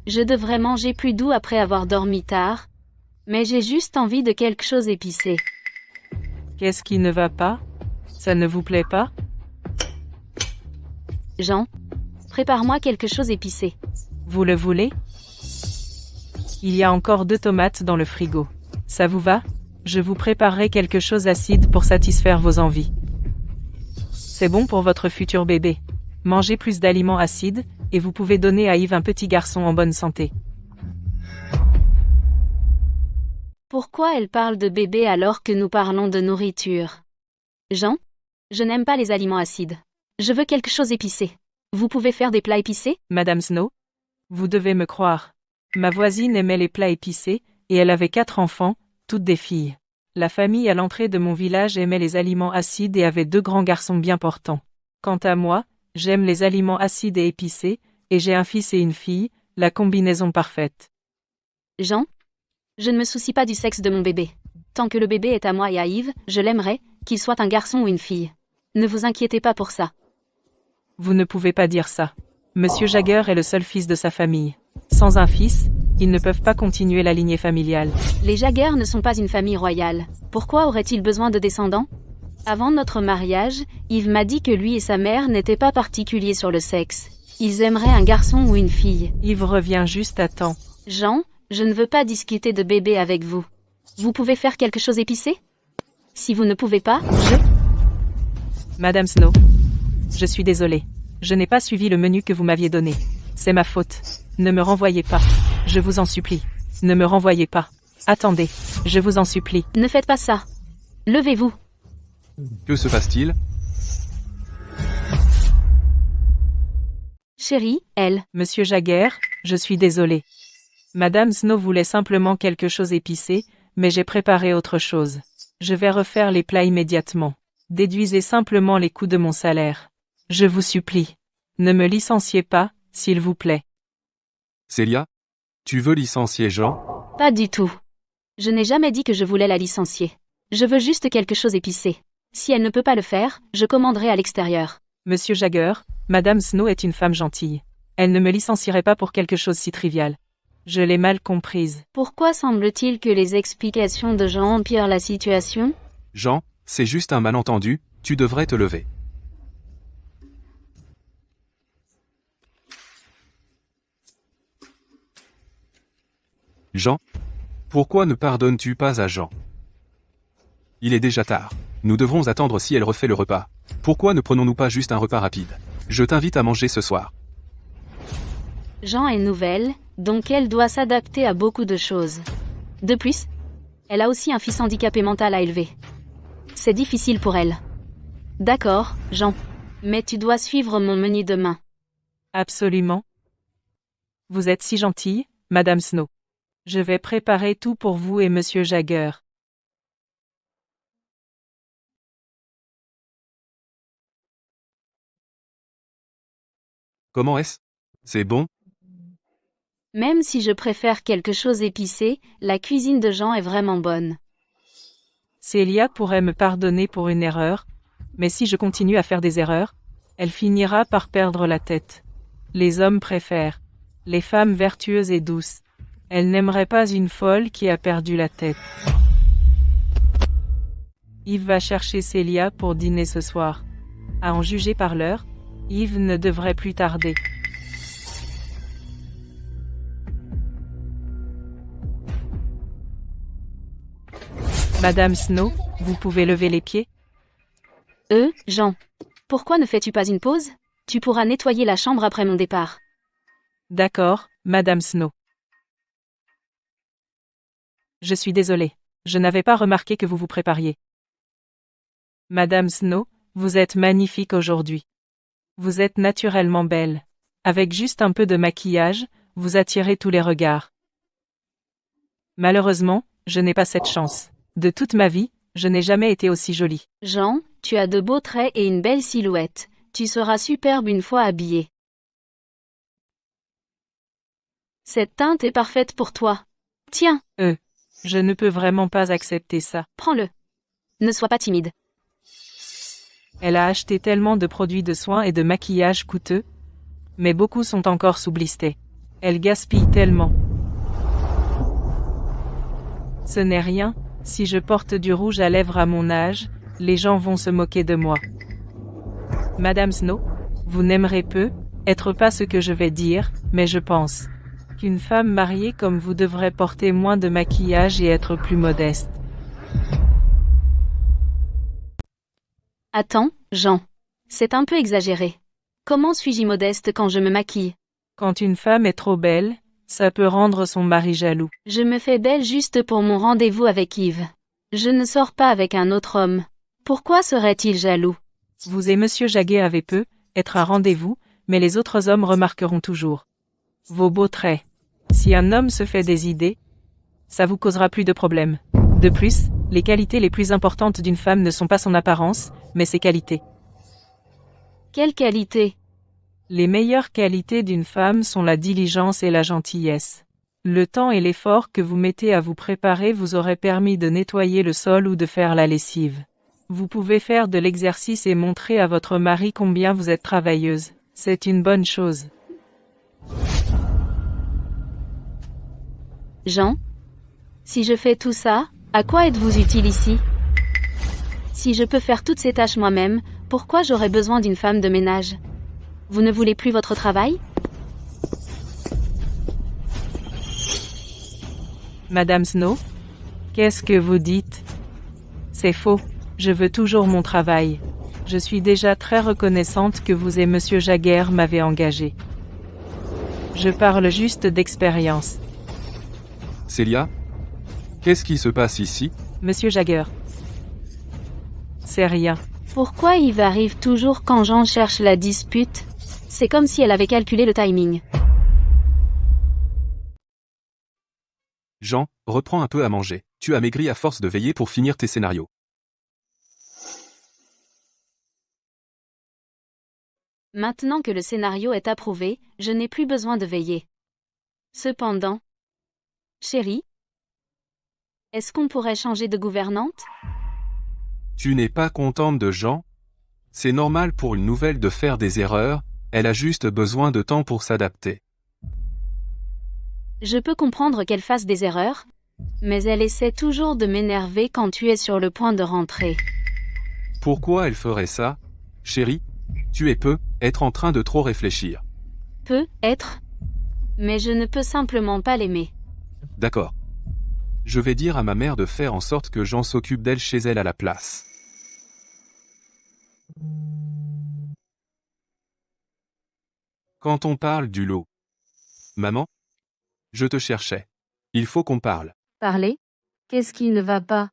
Je devrais manger plus doux après avoir dormi tard, mais j'ai juste envie de quelque chose épicé. Qu'est-ce qui ne va pas? Ça ne vous plaît pas? Jean, prépare-moi quelque chose épicé. Vous le voulez? Il y a encore 2 tomates dans le frigo. Ça vous va? Je vous préparerai quelque chose d'acide pour satisfaire vos envies. C'est bon pour votre futur bébé. Mangez plus d'aliments acides, et vous pouvez donner à Yves un petit garçon en bonne santé. Pourquoi elle parle de bébé alors que nous parlons de nourriture? Jean, je n'aime pas les aliments acides. Je veux quelque chose épicé. Vous pouvez faire des plats épicés? Madame Snow? Vous devez me croire. Ma voisine aimait les plats épicés, et elle avait 4 enfants, toutes des filles. La famille à l'entrée de mon village aimait les aliments acides et avait 2 grands garçons bien portants. Quant à moi, j'aime les aliments acides et épicés, et j'ai un fils et une fille, la combinaison parfaite. Jean, je ne me soucie pas du sexe de mon bébé. Tant que le bébé est à moi et à Yves, je l'aimerai, qu'il soit un garçon ou une fille. Ne vous inquiétez pas pour ça. Vous ne pouvez pas dire ça. Monsieur Jagger est le seul fils de sa famille. Sans un fils, ils ne peuvent pas continuer la lignée familiale. Les Jagger ne sont pas une famille royale. Pourquoi aurait-il besoin de descendants? Avant notre mariage, Yves m'a dit que lui et sa mère n'étaient pas particuliers sur le sexe. Ils aimeraient un garçon ou une fille. Yves revient juste à temps. Jean, je ne veux pas discuter de bébé avec vous. Vous pouvez faire quelque chose épicé? Si vous ne pouvez pas, Madame Snow. Je suis désolée. Je n'ai pas suivi le menu que vous m'aviez donné. C'est ma faute. Ne me renvoyez pas. Je vous en supplie. Ne me renvoyez pas. Attendez. Je vous en supplie. Ne faites pas ça. Levez-vous. Que se passe-t-il? Chérie, elle. Monsieur Jagger, je suis désolée. Madame Snow voulait simplement quelque chose épicé, mais j'ai préparé autre chose. Je vais refaire les plats immédiatement. Déduisez simplement les coûts de mon salaire. Je vous supplie. Ne me licenciez pas, s'il vous plaît. Célia? Tu veux licencier Jean? Pas du tout. Je n'ai jamais dit que je voulais la licencier. Je veux juste quelque chose épicé. Si elle ne peut pas le faire, je commanderai à l'extérieur. Monsieur Jagger, Madame Snow est une femme gentille. Elle ne me licencierait pas pour quelque chose si trivial. Je l'ai mal comprise. Pourquoi semble-t-il que les explications de Jean empirent la situation? Jean, c'est juste un malentendu, tu devrais te lever. Jean? Pourquoi ne pardonnes-tu pas à Jean? Il est déjà tard. Nous devrons attendre si elle refait le repas. Pourquoi ne prenons-nous pas juste un repas rapide? Je t'invite à manger ce soir. Jean est nouvelle, donc elle doit s'adapter à beaucoup de choses. De plus, elle a aussi un fils handicapé mental à élever. C'est difficile pour elle. D'accord, Jean. Mais tu dois suivre mon menu demain. Absolument. Vous êtes si gentille, Madame Snow. Je vais préparer tout pour vous et Monsieur Jagger. Comment est-ce? C'est bon? Même si je préfère quelque chose épicé, la cuisine de Jean est vraiment bonne. Célia pourrait me pardonner pour une erreur, mais si je continue à faire des erreurs, elle finira par perdre la tête. Les hommes préfèrent les femmes vertueuses et douces. Elle n'aimerait pas une folle qui a perdu la tête. Yves va chercher Célia pour dîner ce soir. À en juger par l'heure, Yves ne devrait plus tarder. Madame Snow, vous pouvez lever les pieds? Jean. Pourquoi ne fais-tu pas une pause? Tu pourras nettoyer la chambre après mon départ. D'accord, Madame Snow. Je suis désolée. Je n'avais pas remarqué que vous vous prépariez. Madame Snow, vous êtes magnifique aujourd'hui. Vous êtes naturellement belle. Avec juste un peu de maquillage, vous attirez tous les regards. Malheureusement, je n'ai pas cette chance. De toute ma vie, je n'ai jamais été aussi jolie. Jean, tu as de beaux traits et une belle silhouette. Tu seras superbe une fois habillé. Cette teinte est parfaite pour toi. Tiens. Je ne peux vraiment pas accepter ça. Prends-le. Ne sois pas timide. Elle a acheté tellement de produits de soins et de maquillage coûteux, mais beaucoup sont encore sous blister. Elle gaspille tellement. Ce n'est rien, si je porte du rouge à lèvres à mon âge, les gens vont se moquer de moi. Madame Snow, vous n'aimerez être pas ce que je vais dire, mais je pense qu'une femme mariée comme vous devrait porter moins de maquillage et être plus modeste. Attends, Jean. C'est un peu exagéré. Comment suis-je modeste quand je me maquille? Quand une femme est trop belle, ça peut rendre son mari jaloux. Je me fais belle juste pour mon rendez-vous avec Yves. Je ne sors pas avec un autre homme. Pourquoi serait-il jaloux? Vous et Monsieur Jagger avez être un rendez-vous, mais les autres hommes remarqueront toujours vos beaux traits. Si un homme se fait des idées, ça vous causera plus de problèmes. De plus, les qualités les plus importantes d'une femme ne sont pas son apparence, mais ses qualités. Quelles qualités? Les meilleures qualités d'une femme sont la diligence et la gentillesse. Le temps et l'effort que vous mettez à vous préparer vous auraient permis de nettoyer le sol ou de faire la lessive. Vous pouvez faire de l'exercice et montrer à votre mari combien vous êtes travailleuse. C'est une bonne chose. Jean? Si je fais tout ça, à quoi êtes-vous utile ici? Si je peux faire toutes ces tâches moi-même, pourquoi j'aurais besoin d'une femme de ménage? Vous ne voulez plus votre travail? Madame Snow? Qu'est-ce que vous dites? C'est faux. Je veux toujours mon travail. Je suis déjà très reconnaissante que vous et Monsieur Jagger m'avez engagé. Je parle juste d'expérience. Célia? Qu'est-ce qui se passe ici? Monsieur Jagger. C'est rien. Pourquoi Yves arrive toujours quand Jean cherche la dispute? C'est comme si elle avait calculé le timing. Jean, reprends un peu à manger. Tu as maigri à force de veiller pour finir tes scénarios. Maintenant que le scénario est approuvé, je n'ai plus besoin de veiller. Cependant, chérie, est-ce qu'on pourrait changer de gouvernante? Tu n'es pas contente de Jean? C'est normal pour une nouvelle de faire des erreurs, elle a juste besoin de temps pour s'adapter. Je peux comprendre qu'elle fasse des erreurs, mais elle essaie toujours de m'énerver quand tu es sur le point de rentrer. Pourquoi elle ferait ça? Chérie, tu es être en train de trop réfléchir. Peut être, mais je ne peux simplement pas l'aimer. D'accord. Je vais dire à ma mère de faire en sorte que Jean s'occupe d'elle chez elle à la place. Quand on parle du lot. Maman? Je te cherchais. Il faut qu'on parle. Parlez? Qu'est-ce qui ne va pas?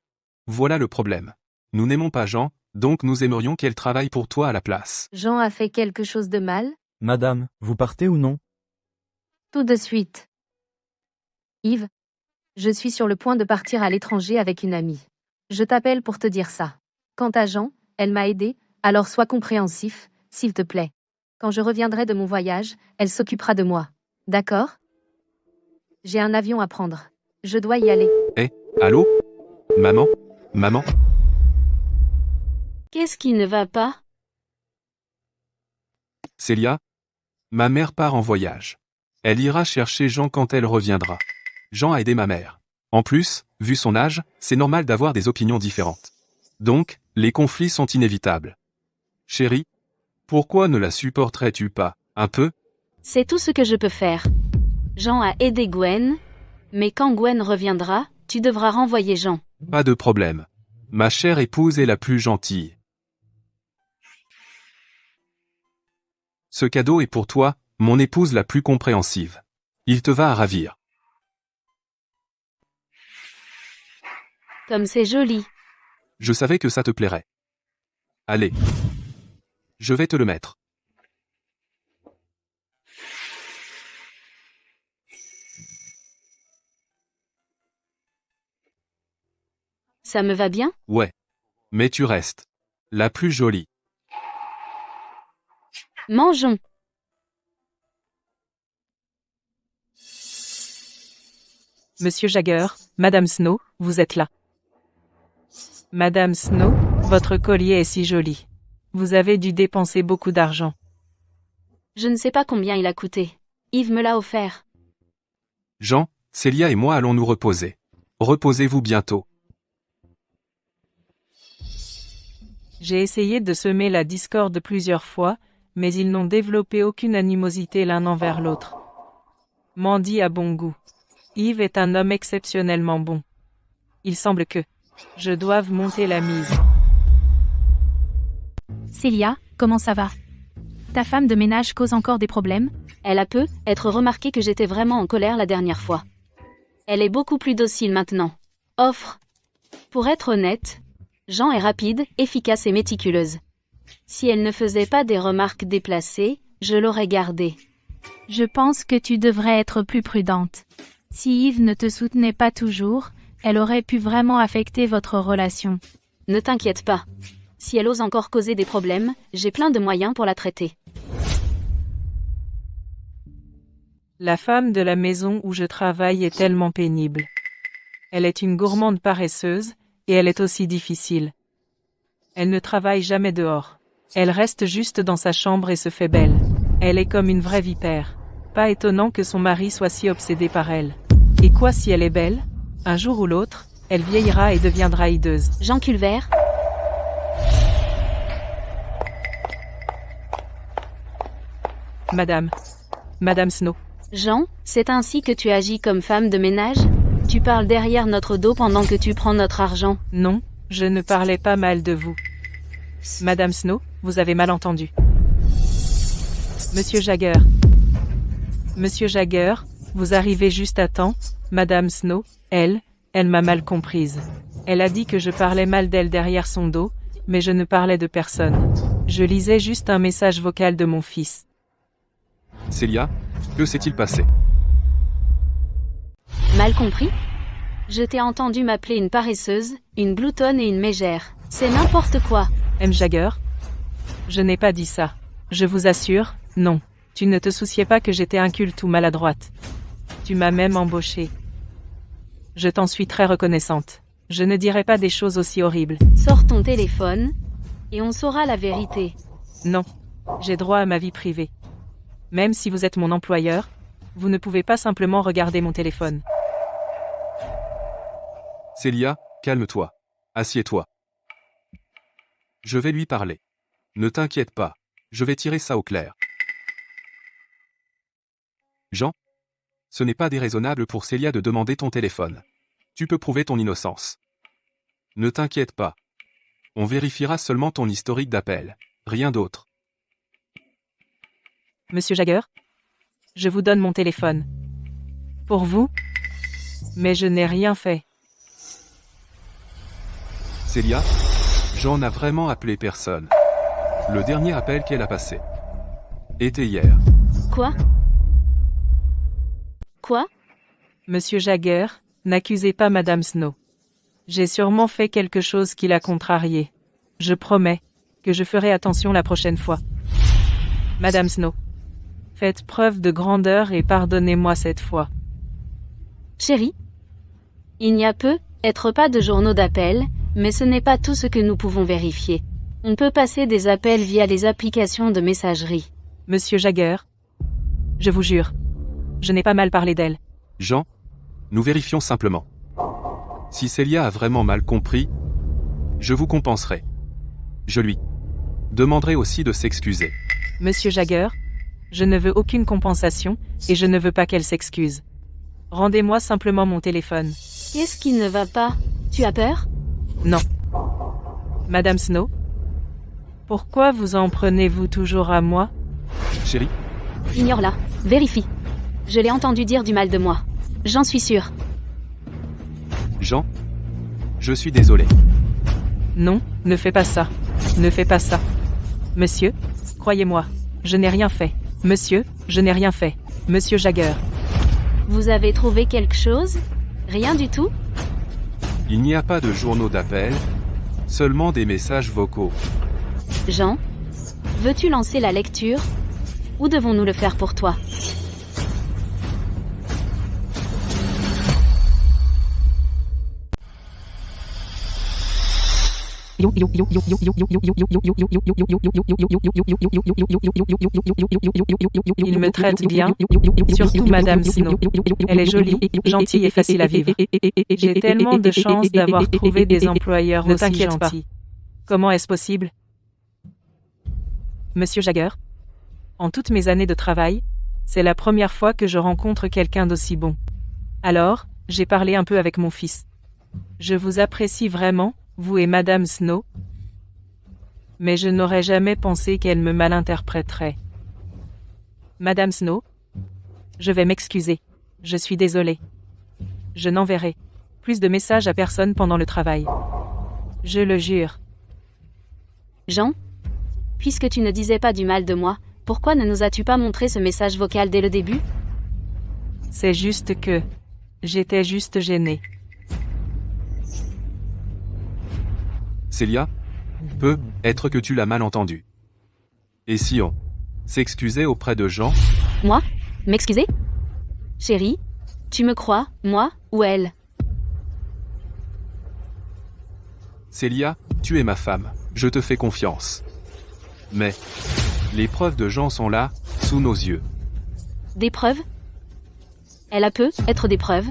Voilà le problème. Nous n'aimons pas Jean, donc nous aimerions qu'elle travaille pour toi à la place. Jean a fait quelque chose de mal? Madame, vous partez ou non? Tout de suite. Yves, je suis sur le point de partir à l'étranger avec une amie. Je t'appelle pour te dire ça. Quant à Jean, elle m'a aidé, alors sois compréhensif, s'il te plaît. Quand je reviendrai de mon voyage, elle s'occupera de moi. D'accord? J'ai un avion à prendre. Je dois y aller. Allô? Maman? Maman? Qu'est-ce qui ne va pas? Célia? Ma mère part en voyage. Elle ira chercher Jean quand elle reviendra. Jean a aidé ma mère. En plus, vu son âge, c'est normal d'avoir des opinions différentes. Donc, les conflits sont inévitables. Chérie? Pourquoi ne la supporterais-tu pas, un peu? C'est tout ce que je peux faire. Jean a aidé Gwen, mais quand Gwen reviendra, tu devras renvoyer Jean. Pas de problème. Ma chère épouse est la plus gentille. Ce cadeau est pour toi, mon épouse la plus compréhensive. Il te va à ravir. Comme c'est joli. Je savais que ça te plairait. Allez. Je vais te le mettre. Ça me va bien? Ouais. Mais tu restes la plus jolie. Mangeons. Monsieur Jagger, Madame Snow, vous êtes là. Madame Snow, votre collier est si joli. Vous avez dû dépenser beaucoup d'argent. Je ne sais pas combien il a coûté. Yves me l'a offert. Jean, Célia et moi allons nous reposer. Reposez-vous bientôt. J'ai essayé de semer la discorde plusieurs fois, mais ils n'ont développé aucune animosité l'un envers l'autre. Mandy a bon goût. Yves est un homme exceptionnellement bon. Il semble que je doive monter la mise. Célia, comment ça va? Ta femme de ménage cause encore des problèmes? Elle a peu être remarqué que j'étais vraiment en colère la dernière fois. Elle est beaucoup plus docile maintenant. Offre. Pour être honnête, Jean est rapide, efficace et méticuleuse. Si elle ne faisait pas des remarques déplacées, je l'aurais gardée. Je pense que tu devrais être plus prudente. Si Yves ne te soutenait pas toujours, elle aurait pu vraiment affecter votre relation. Ne t'inquiète pas. Si elle ose encore causer des problèmes, j'ai plein de moyens pour la traiter. La femme de la maison où je travaille est tellement pénible. Elle est une gourmande paresseuse, et elle est aussi difficile. Elle ne travaille jamais dehors. Elle reste juste dans sa chambre et se fait belle. Elle est comme une vraie vipère. Pas étonnant que son mari soit si obsédé par elle. Et quoi si elle est belle? Un jour ou l'autre, elle vieillira et deviendra hideuse. Jean Culvert? Madame Snow. Jean, c'est ainsi que tu agis comme femme de ménage? Tu parles derrière notre dos pendant que tu prends notre argent? Non, je ne parlais pas mal de vous. Madame Snow, vous avez mal entendu. Monsieur Jagger, vous arrivez juste à temps. Madame Snow, elle m'a mal comprise. Elle a dit que je parlais mal d'elle derrière son dos, mais je ne parlais de personne. Je lisais juste un message vocal de mon fils. Célia, que s'est-il passé? Mal compris? Je t'ai entendu m'appeler une paresseuse, une gloutonne et une mégère. C'est n'importe quoi. M. Jagger? Je n'ai pas dit ça. Je vous assure, non. Tu ne te souciais pas que j'étais inculte ou maladroite. Tu m'as même embauchée. Je t'en suis très reconnaissante. Je ne dirai pas des choses aussi horribles. Sors ton téléphone, et on saura la vérité. Non. J'ai droit à ma vie privée. Même si vous êtes mon employeur, vous ne pouvez pas simplement regarder mon téléphone. Célia, calme-toi. Assieds-toi. Je vais lui parler. Ne t'inquiète pas. Je vais tirer ça au clair. Jean? Ce n'est pas déraisonnable pour Célia de demander ton téléphone. Tu peux prouver ton innocence. Ne t'inquiète pas. On vérifiera seulement ton historique d'appel. Rien d'autre. Monsieur Jagger? Je vous donne mon téléphone. Pour vous? Mais je n'ai rien fait. Célia? Jean n'a vraiment appelé personne. Le dernier appel qu'elle a passé était hier. Quoi? Quoi? Monsieur Jagger, n'accusez pas Madame Snow. J'ai sûrement fait quelque chose qui l'a contrariée. Je promets que je ferai attention la prochaine fois. Madame Snow, faites preuve de grandeur et pardonnez-moi cette fois. Chérie? Il n'y a peut-être pas de journaux d'appel, mais ce n'est pas tout ce que nous pouvons vérifier. On peut passer des appels via les applications de messagerie. Monsieur Jagger, je vous jure, je n'ai pas mal parlé d'elle. Jean? Nous vérifions simplement. Si Célia a vraiment mal compris, je vous compenserai. Je lui demanderai aussi de s'excuser. Monsieur Jagger, je ne veux aucune compensation, et je ne veux pas qu'elle s'excuse. Rendez-moi simplement mon téléphone. Qu'est-ce qui ne va pas? Tu as peur? Non. Madame Snow? Pourquoi vous en prenez-vous toujours à moi? Chérie? Ignore-la. Vérifie. Je l'ai entendu dire du mal de moi. J'en suis sûre. Jean? Je suis désolé. Non, ne fais pas ça. Ne fais pas ça. Monsieur, croyez-moi, je n'ai rien fait. Monsieur, je n'ai rien fait. Monsieur Jagger. Vous avez trouvé quelque chose? Rien du tout? Il n'y a pas de journaux d'appel, seulement des messages vocaux. Jean? Veux-tu lancer la lecture? Ou devons-nous le faire pour toi? Il me traite bien, surtout Madame Snow. Elle est jolie, gentille et facile à vivre. J'ai tellement de chance d'avoir trouvé des employeurs aussi gentils. Comment est-ce possible? Monsieur Jagger, en toutes mes années de travail, c'est la première fois que je rencontre quelqu'un d'aussi bon. Alors, j'ai parlé un peu avec mon fils. Je vous apprécie vraiment, vous et Madame Snow, mais je n'aurais jamais pensé qu'elle me malinterpréterait. Madame Snow, je vais m'excuser. Je suis désolée. Je n'enverrai plus de messages à personne pendant le travail. Je le jure. Jean? Puisque tu ne disais pas du mal de moi, pourquoi ne nous as-tu pas montré ce message vocal dès le début? C'est juste que j'étais juste gênée. Célia? Peut-être que tu l'as mal entendu. Et si on s'excusait auprès de Jean? Moi? M'excuser? Chérie? Tu me crois, moi, ou elle? Célia, tu es ma femme, je te fais confiance. Mais les preuves de Jean sont là, sous nos yeux. Des preuves? Elle a peut-être des preuves.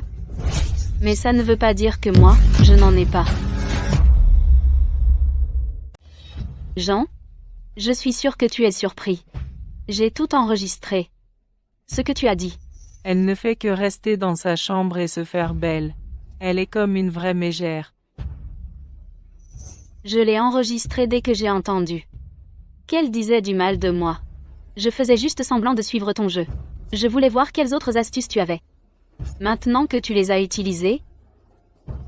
Mais ça ne veut pas dire que moi, je n'en ai pas. Jean? Je suis sûre que tu es surpris. J'ai tout enregistré. Ce que tu as dit. Elle ne fait que rester dans sa chambre et se faire belle. Elle est comme une vraie mégère. Je l'ai enregistré dès que j'ai entendu qu'elle disait du mal de moi. Je faisais juste semblant de suivre ton jeu. Je voulais voir quelles autres astuces tu avais. Maintenant que tu les as utilisées,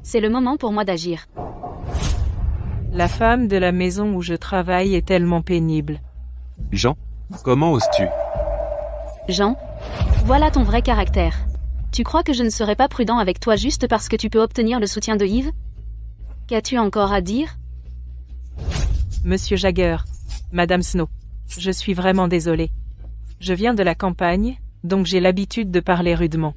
c'est le moment pour moi d'agir. La femme de la maison où je travaille est tellement pénible. Jean? Comment oses-tu? Jean? Voilà ton vrai caractère. Tu crois que je ne serai pas prudent avec toi juste parce que tu peux obtenir le soutien de Yves? Qu'as-tu encore à dire? Monsieur Jagger, Madame Snow, je suis vraiment désolé. Je viens de la campagne, donc j'ai l'habitude de parler rudement.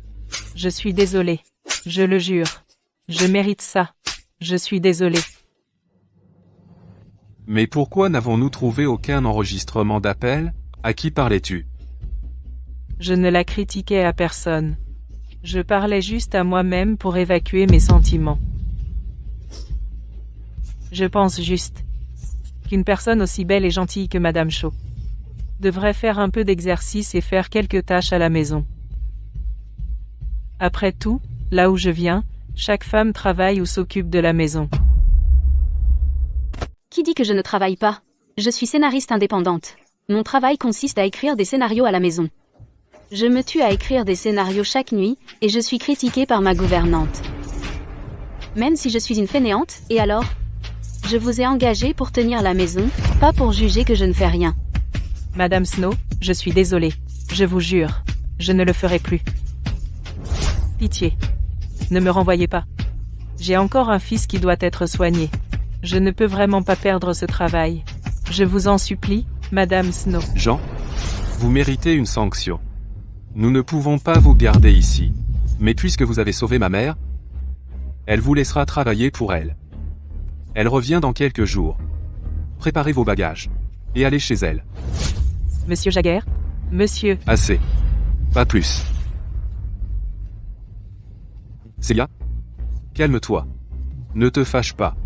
Je suis désolé. Je le jure. Je mérite ça. Je suis désolé. Mais pourquoi n'avons-nous trouvé aucun enregistrement d'appel? À qui parlais-tu? Je ne la critiquais à personne. Je parlais juste à moi-même pour évacuer mes sentiments. Je pense juste qu'une personne aussi belle et gentille que Madame Shaw devrait faire un peu d'exercice et faire quelques tâches à la maison. Après tout, là où je viens, chaque femme travaille ou s'occupe de la maison. Qui dit que je ne travaille pas? Je suis scénariste indépendante. Mon travail consiste à écrire des scénarios à la maison. Je me tue à écrire des scénarios chaque nuit, et je suis critiquée par ma gouvernante. Même si je suis une fainéante, et alors? Je vous ai engagé pour tenir la maison, pas pour juger que je ne fais rien. Madame Snow, je suis désolée. Je vous jure. Je ne le ferai plus. Pitié. Ne me renvoyez pas. J'ai encore un fils qui doit être soigné. Je ne peux vraiment pas perdre ce travail. Je vous en supplie, Madame Snow. Jean, vous méritez une sanction. Nous ne pouvons pas vous garder ici. Mais puisque vous avez sauvé ma mère, elle vous laissera travailler pour elle. Elle revient dans quelques jours. Préparez vos bagages. Et allez chez elle. Monsieur Jagger? Monsieur... Assez. Pas plus. Célia? Calme-toi. Ne te fâche pas.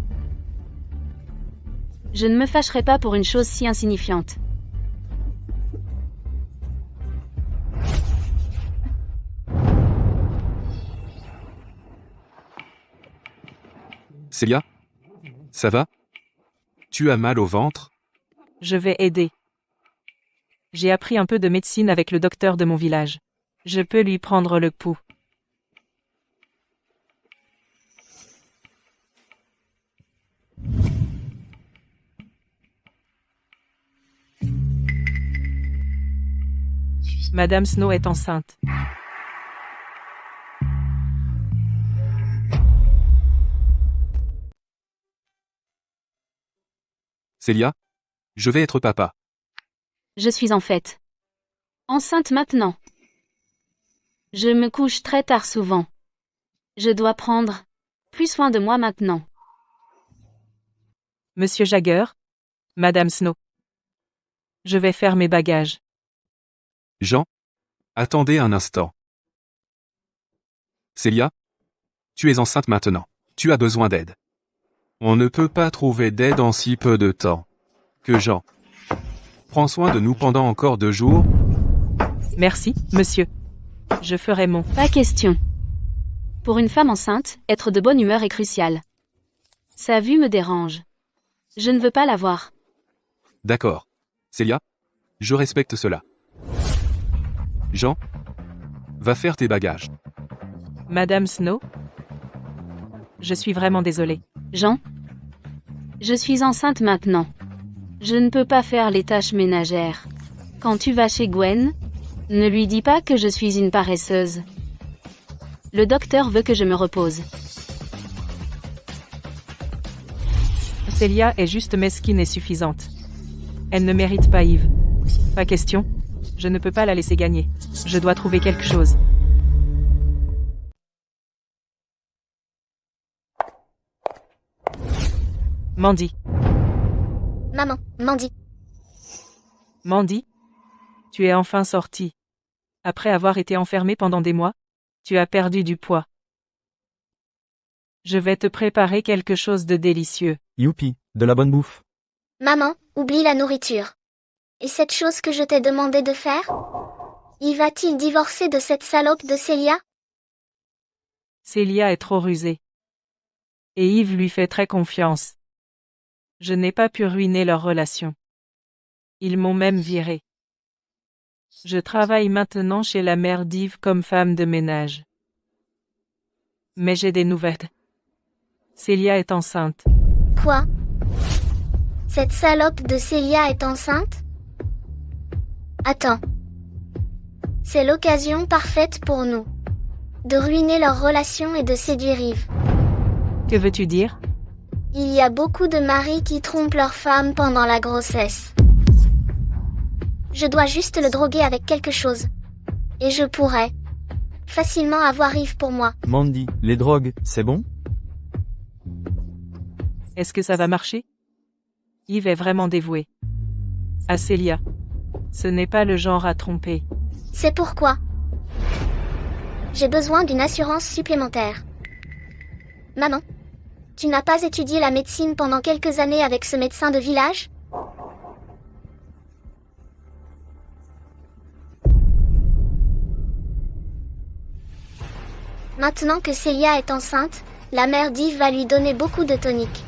Je ne me fâcherai pas pour une chose si insignifiante. Célia? Ça va? Tu as mal au ventre? Je vais aider. J'ai appris un peu de médecine avec le docteur de mon village. Je peux lui prendre le pouls. Madame Snow est enceinte. Célia? Je vais être papa. Je suis en fait enceinte maintenant. Je me couche très tard souvent. Je dois prendre plus soin de moi maintenant. Monsieur Jagger? Madame Snow. Je vais faire mes bagages. Jean? Attendez un instant. Célia? Tu es enceinte maintenant. Tu as besoin d'aide. On ne peut pas trouver d'aide en si peu de temps. Que Jean prends soin de nous pendant encore 2 jours. Merci, monsieur. Je ferai mon... Pas question. Pour une femme enceinte, être de bonne humeur est crucial. Sa vue me dérange. Je ne veux pas la voir. D'accord. Célia? Je respecte cela. Jean? Va faire tes bagages. Madame Snow? Je suis vraiment désolée. Jean? Je suis enceinte maintenant. Je ne peux pas faire les tâches ménagères. Quand tu vas chez Gwen, ne lui dis pas que je suis une paresseuse. Le docteur veut que je me repose. Célia est juste mesquine et suffisante. Elle ne mérite pas Yves. Pas question. Je ne peux pas la laisser gagner. Je dois trouver quelque chose. Mandy. Maman, Mandy. Mandy? Tu es enfin sortie. Après avoir été enfermée pendant des mois, tu as perdu du poids. Je vais te préparer quelque chose de délicieux. Youpi, de la bonne bouffe. Maman, oublie la nourriture. Et cette chose que je t'ai demandé de faire? Y va-t-il divorcer de cette salope de Célia? Célia est trop rusée. Et Yves lui fait très confiance. Je n'ai pas pu ruiner leur relation. Ils m'ont même viré. Je travaille maintenant chez la mère d'Yves comme femme de ménage. Mais j'ai des nouvelles. Célia est enceinte. Quoi? Cette salope de Célia est enceinte? Attends. C'est l'occasion parfaite pour nous. de ruiner leur relation et de séduire Yves. Que veux-tu dire? Il y a beaucoup de maris qui trompent leur femme pendant la grossesse. Je dois juste le droguer avec quelque chose. Et je pourrais facilement avoir Yves pour moi. Mandy, les drogues, c'est bon? Est-ce que ça va marcher? Yves est vraiment dévoué à Célia. Ce n'est pas le genre à tromper. C'est pourquoi j'ai besoin d'une assurance supplémentaire. Maman, tu n'as pas étudié la médecine pendant quelques années avec ce médecin de village? Maintenant que Célia est enceinte, la mère d'Yves va lui donner beaucoup de toniques.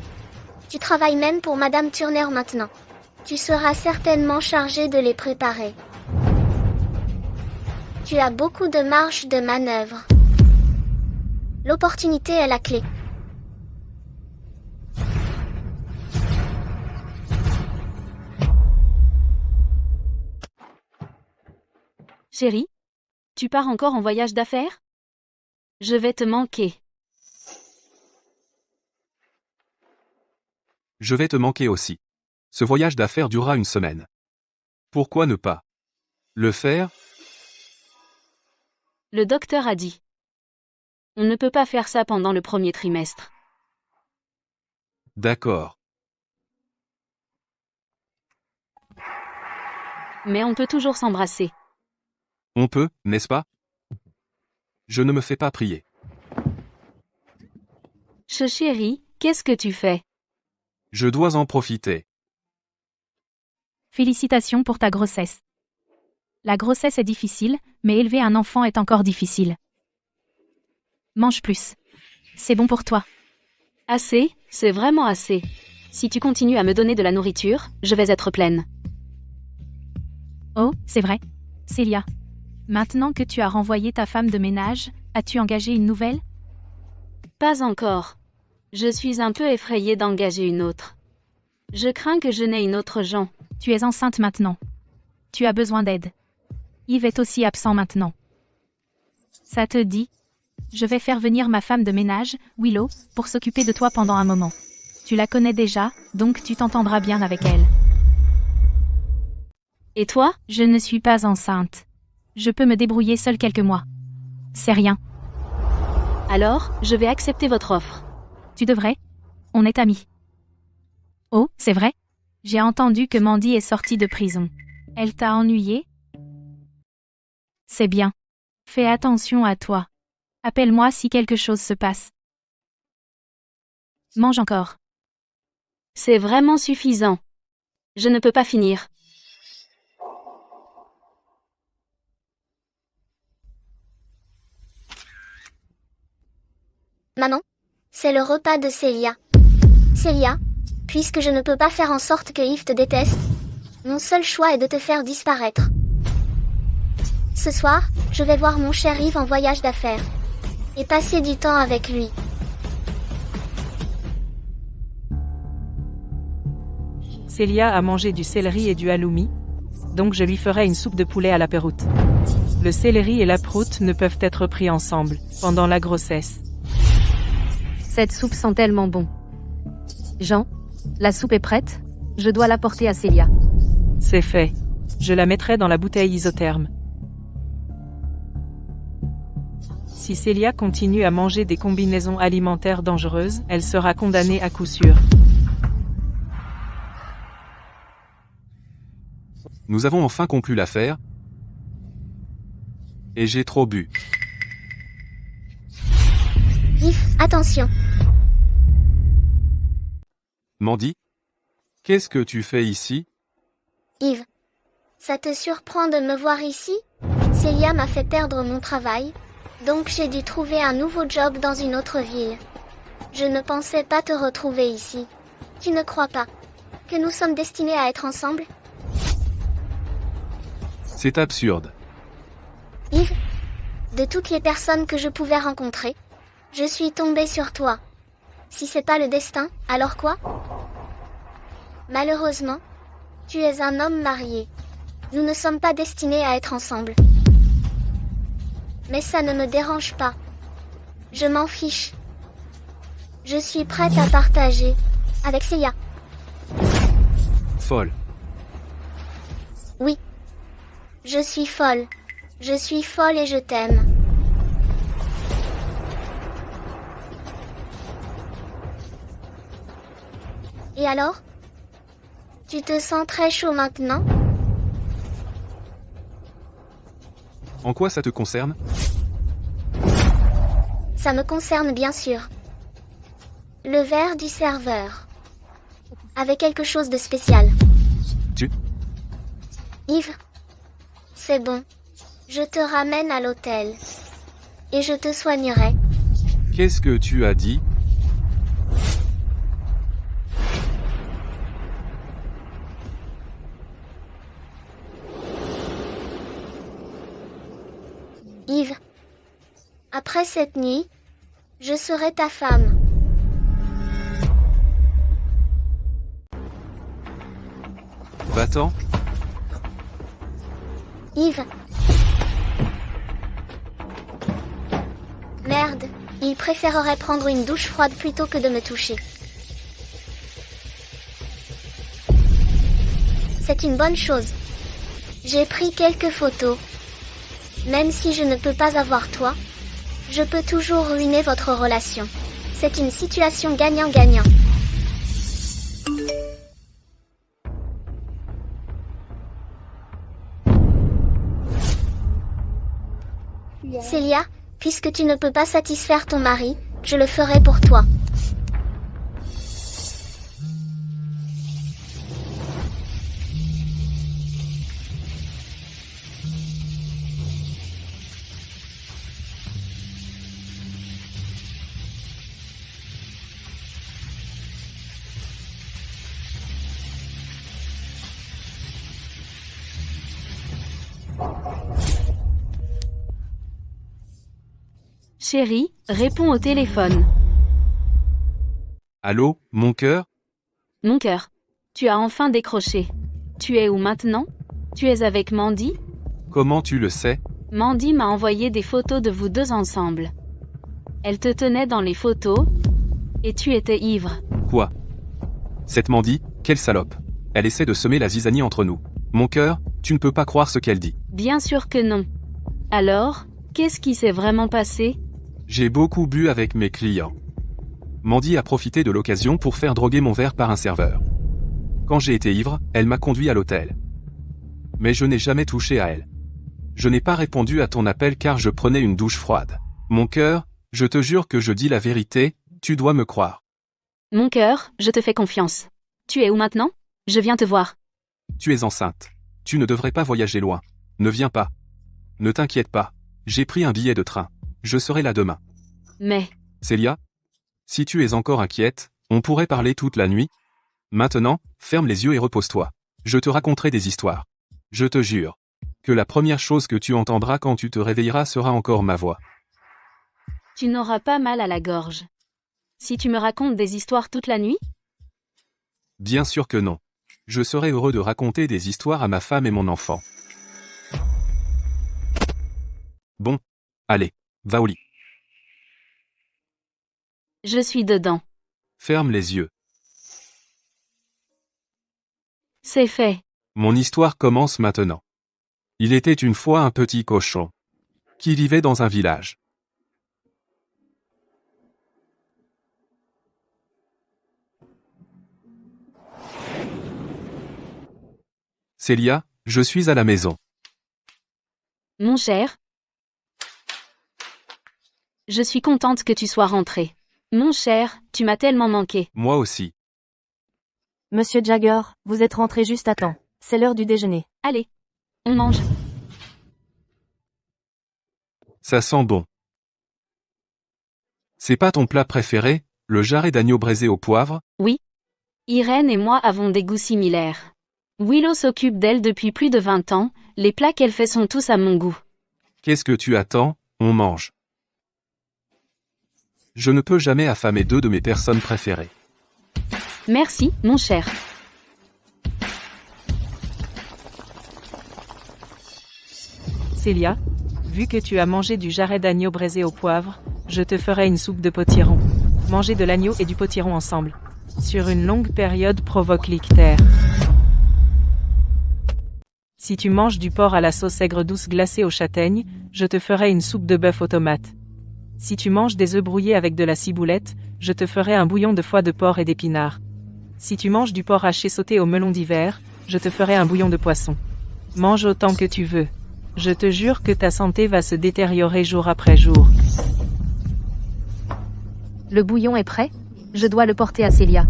Tu travailles même pour Madame Turner maintenant. Tu seras certainement chargé de les préparer. Tu as beaucoup de marge de manœuvre. L'opportunité est la clé. Chérie, tu pars encore en voyage d'affaires? Je vais te manquer. Je vais te manquer aussi. Ce voyage d'affaires durera une semaine. Pourquoi ne pas le faire? Le docteur a dit. On ne peut pas faire ça pendant le premier trimestre. D'accord. Mais on peut toujours s'embrasser. On peut, n'est-ce pas? Je ne me fais pas prier. Chérie, qu'est-ce que tu fais? Je dois en profiter. Félicitations pour ta grossesse. La grossesse est difficile, mais élever un enfant est encore difficile. Mange plus. C'est bon pour toi. Assez, c'est vraiment assez. Si tu continues à me donner de la nourriture, je vais être pleine. Oh, c'est vrai. Célia. Maintenant que tu as renvoyé ta femme de ménage, as-tu engagé une nouvelle? Pas encore. Je suis un peu effrayée d'engager une autre. Je crains que je n'ai une autre Jean. Tu es enceinte maintenant. Tu as besoin d'aide. Yves est aussi absent maintenant. Ça te dit? Je vais faire venir ma femme de ménage, Willow, pour s'occuper de toi pendant un moment. Tu la connais déjà, donc tu t'entendras bien avec elle. Et toi? Je ne suis pas enceinte. Je peux me débrouiller seule quelques mois. C'est rien. Alors, je vais accepter votre offre. Tu devrais. On est amis. Oh, c'est vrai? J'ai entendu que Mandy est sortie de prison. Elle t'a ennuyé? C'est bien. Fais attention à toi. Appelle-moi si quelque chose se passe. Mange encore. C'est vraiment suffisant. Je ne peux pas finir. Maman, c'est le repas de Célia. Célia, puisque je ne peux pas faire en sorte que Yves te déteste, mon seul choix est de te faire disparaître. Ce soir, je vais voir mon cher Yves en voyage d'affaires. Et passer du temps avec lui. Célia a mangé du céleri et du halloumi, donc je lui ferai une soupe de poulet à la peroute. Le céleri et la proute ne peuvent être pris ensemble, pendant la grossesse. Cette soupe sent tellement bon. Jean, la soupe est prête? Je dois la porter à Célia. C'est fait. Je la mettrai dans la bouteille isotherme. Si Célia continue à manger des combinaisons alimentaires dangereuses, elle sera condamnée à coup sûr. Nous avons enfin conclu l'affaire. Et j'ai trop bu. Yves, attention. Mandy? Qu'est-ce que tu fais ici? Yves, ça te surprend de me voir ici? Célia m'a fait perdre mon travail, donc j'ai dû trouver un nouveau job dans une autre ville. Je ne pensais pas te retrouver ici. Tu ne crois pas que nous sommes destinés à être ensemble? C'est absurde. Yves, de toutes les personnes que je pouvais rencontrer, je suis tombée sur toi. Si c'est pas le destin, alors quoi? Malheureusement, tu es un homme marié. Nous ne sommes pas destinés à être ensemble. Mais ça ne me dérange pas. Je m'en fiche. Je suis prête à partager. Avec Célia. Folle. Oui. Je suis folle. Je suis folle et je t'aime. Et alors? Tu te sens très chaud maintenant? En quoi ça te concerne? Ça me concerne bien sûr. Le verre du serveur. Avec quelque chose de spécial. Tu? Yves? C'est bon. Je te ramène à l'hôtel. Et je te soignerai. Qu'est-ce que tu as dit? Yves. Après cette nuit, je serai ta femme. Va-t'en. Yves. Merde, il préférerait prendre une douche froide plutôt que de me toucher. C'est une bonne chose. J'ai pris quelques photos. Même si je ne peux pas avoir toi, je peux toujours ruiner votre relation. C'est une situation gagnant-gagnant. Célia, puisque tu ne peux pas satisfaire ton mari, je le ferai pour toi. Chérie, réponds au téléphone. Allô, mon cœur? Mon cœur. Tu as enfin décroché. Tu es où maintenant? Tu es avec Mandy? Comment tu le sais? Mandy m'a envoyé des photos de vous deux ensemble. Elle te tenait dans les photos, et tu étais ivre. Quoi? Cette Mandy, quelle salope. Elle essaie de semer la zizanie entre nous. Mon cœur, tu ne peux pas croire ce qu'elle dit. Bien sûr que non. Alors, qu'est-ce qui s'est vraiment passé? J'ai beaucoup bu avec mes clients. Mandy a profité de l'occasion pour faire droguer mon verre par un serveur. Quand j'ai été ivre, elle m'a conduit à l'hôtel. Mais je n'ai jamais touché à elle. Je n'ai pas répondu à ton appel car je prenais une douche froide. Mon cœur, je te jure que je dis la vérité, tu dois me croire. Mon cœur, je te fais confiance. Tu es où maintenant? Je viens te voir. Tu es enceinte. Tu ne devrais pas voyager loin. Ne viens pas. Ne t'inquiète pas. J'ai pris un billet de train. Je serai là demain. Mais... Célia? Si tu es encore inquiète, on pourrait parler toute la nuit. Maintenant, ferme les yeux et repose-toi. Je te raconterai des histoires. Je te jure que la première chose que tu entendras quand tu te réveilleras sera encore ma voix. Tu n'auras pas mal à la gorge. Si tu me racontes des histoires toute la nuit? Bien sûr que non. Je serai heureux de raconter des histoires à ma femme et mon enfant. Bon. Allez, va au lit. Je suis dedans. Ferme les yeux. C'est fait. Mon histoire commence maintenant. Il était une fois un petit cochon qui vivait dans un village. Célia, je suis à la maison. Mon cher. Je suis contente que tu sois rentré. Mon cher, tu m'as tellement manqué. Moi aussi. Monsieur Jagger, vous êtes rentré juste à temps. C'est l'heure du déjeuner. Allez, on mange. Ça sent bon. C'est pas ton plat préféré, le jarret d'agneau braisé au poivre? Oui. Irène et moi avons des goûts similaires. Willow s'occupe d'elle depuis plus de 20 ans, les plats qu'elle fait sont tous à mon goût. Qu'est-ce que tu attends? On mange. Je ne peux jamais affamer deux de mes personnes préférées. Merci, mon cher. Célia, vu que tu as mangé du jarret d'agneau braisé au poivre, Je te ferai une soupe de potiron. Manger de l'agneau et du potiron ensemble. Sur une longue période provoque l'ictère. Si tu manges du porc à la sauce aigre douce glacée aux châtaignes, je te ferai une soupe de bœuf aux tomates. Si tu manges des œufs brouillés avec de la ciboulette, je te ferai un bouillon de foie de porc et d'épinards. Si tu manges du porc haché sauté au melon d'hiver, je te ferai un bouillon de poisson. Mange autant que tu veux. Je te jure que ta santé va se détériorer jour après jour. Le bouillon est prêt? Je dois le porter à Célia.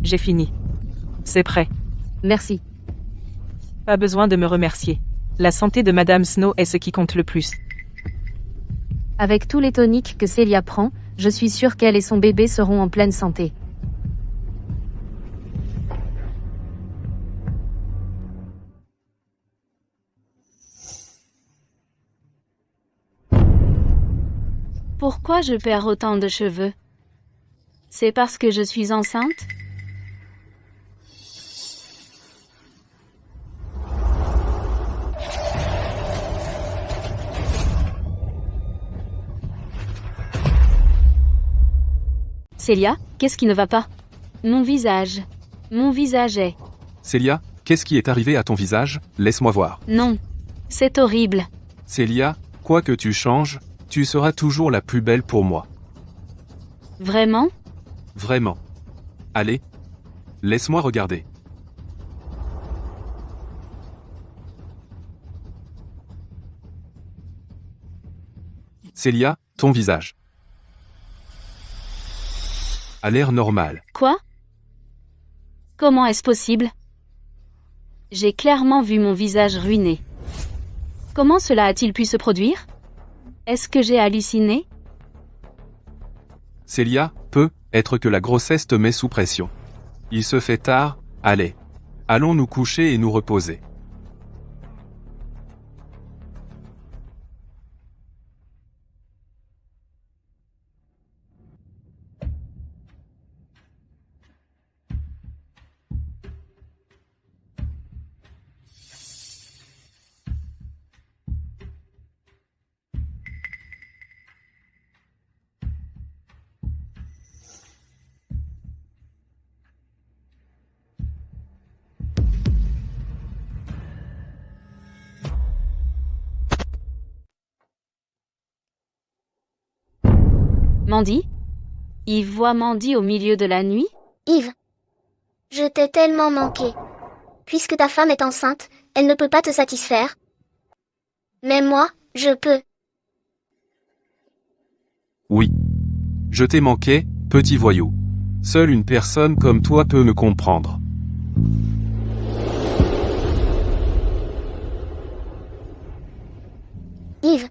J'ai fini. C'est prêt. Merci. Pas besoin de me remercier. La santé de Madame Snow est ce qui compte le plus. Avec tous les toniques que Célia prend, je suis sûre qu'elle et son bébé seront en pleine santé. Pourquoi je perds autant de cheveux? C'est parce que je suis enceinte? Célia, qu'est-ce qui ne va pas? Mon visage. Mon visage est... Célia, qu'est-ce qui est arrivé à ton visage? Laisse-moi voir. Non. C'est horrible. Célia, quoi que tu changes, tu seras toujours la plus belle pour moi. Vraiment? Vraiment. Allez. Laisse-moi regarder. Célia, ton visage a l'air normal. Quoi? Comment est-ce possible? J'ai clairement vu mon visage ruiné. Comment cela a-t-il pu se produire? Est-ce que j'ai halluciné? Célia, peut être que la grossesse te met sous pression. Il se fait tard, allez. Allons nous coucher et nous reposer. Mandy? Yves voit Mandy au milieu de la nuit? Yves, je t'ai tellement manqué. Puisque ta femme est enceinte, elle ne peut pas te satisfaire. Mais moi, je peux. Oui. Je t'ai manqué, petit voyou. Seule une personne comme toi peut me comprendre. Yves,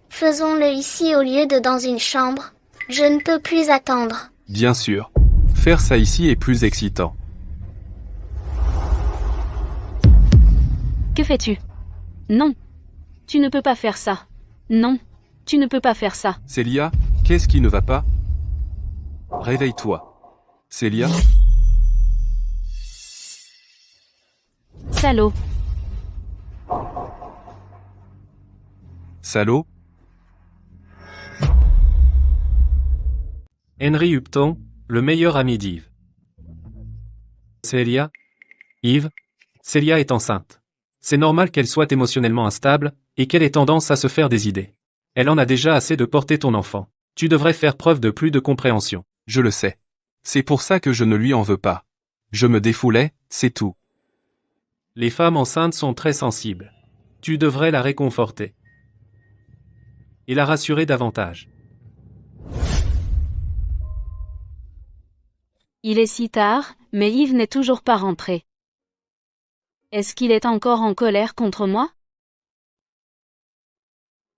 faisons-le ici au lieu de dans une chambre. Je ne peux plus attendre. Bien sûr. Faire ça ici est plus excitant. Que fais-tu? Non. Tu ne peux pas faire ça. Non. Tu ne peux pas faire ça. Célia, qu'est-ce qui ne va pas? Réveille-toi. Célia? Salaud. Salaud? Henry Upton, le meilleur ami d'Yves. Célia? Yves? Célia est enceinte. C'est normal qu'elle soit émotionnellement instable, et qu'elle ait tendance à se faire des idées. Elle en a déjà assez de porter ton enfant. Tu devrais faire preuve de plus de compréhension. Je le sais. C'est pour ça que je ne lui en veux pas. Je me défoulais, c'est tout. Les femmes enceintes sont très sensibles. Tu devrais la réconforter. Et la rassurer davantage. Il est si tard, mais Yves n'est toujours pas rentré. Est-ce qu'il est encore en colère contre moi?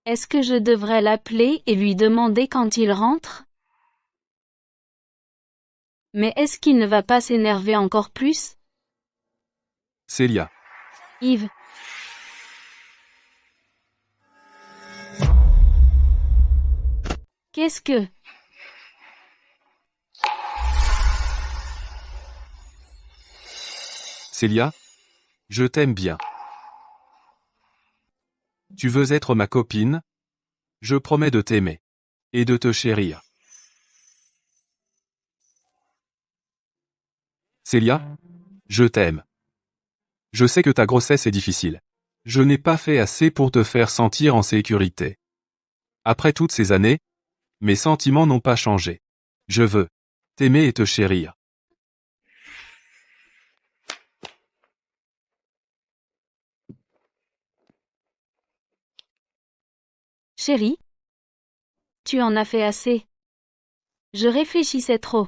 Est-ce que je devrais l'appeler et lui demander quand il rentre? Mais est-ce qu'il ne va pas s'énerver encore plus? Célia. Yves. Qu'est-ce que... Célia? Je t'aime bien. Tu veux être ma copine? Je promets de t'aimer. Et de te chérir. Célia, je t'aime. Je sais que ta grossesse est difficile. Je n'ai pas fait assez pour te faire sentir en sécurité. Après toutes ces années, mes sentiments n'ont pas changé. Je veux t'aimer et te chérir. Chérie, tu en as fait assez. Je réfléchissais trop.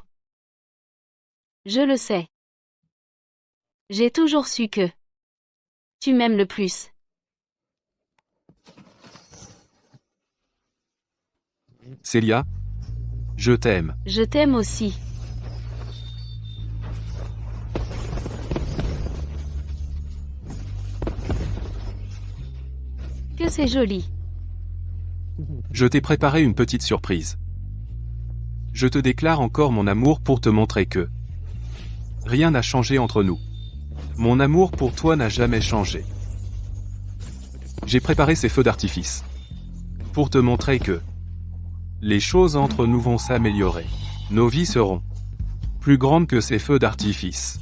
Je le sais. J'ai toujours su que tu m'aimes le plus. Célia, je t'aime. Je t'aime aussi. Que c'est joli. Je t'ai préparé une petite surprise. Je te déclare encore mon amour pour te montrer que rien n'a changé entre nous. Mon amour pour toi n'a jamais changé. J'ai préparé ces feux d'artifice pour te montrer que les choses entre nous vont s'améliorer. Nos vies seront plus grandes que ces feux d'artifice.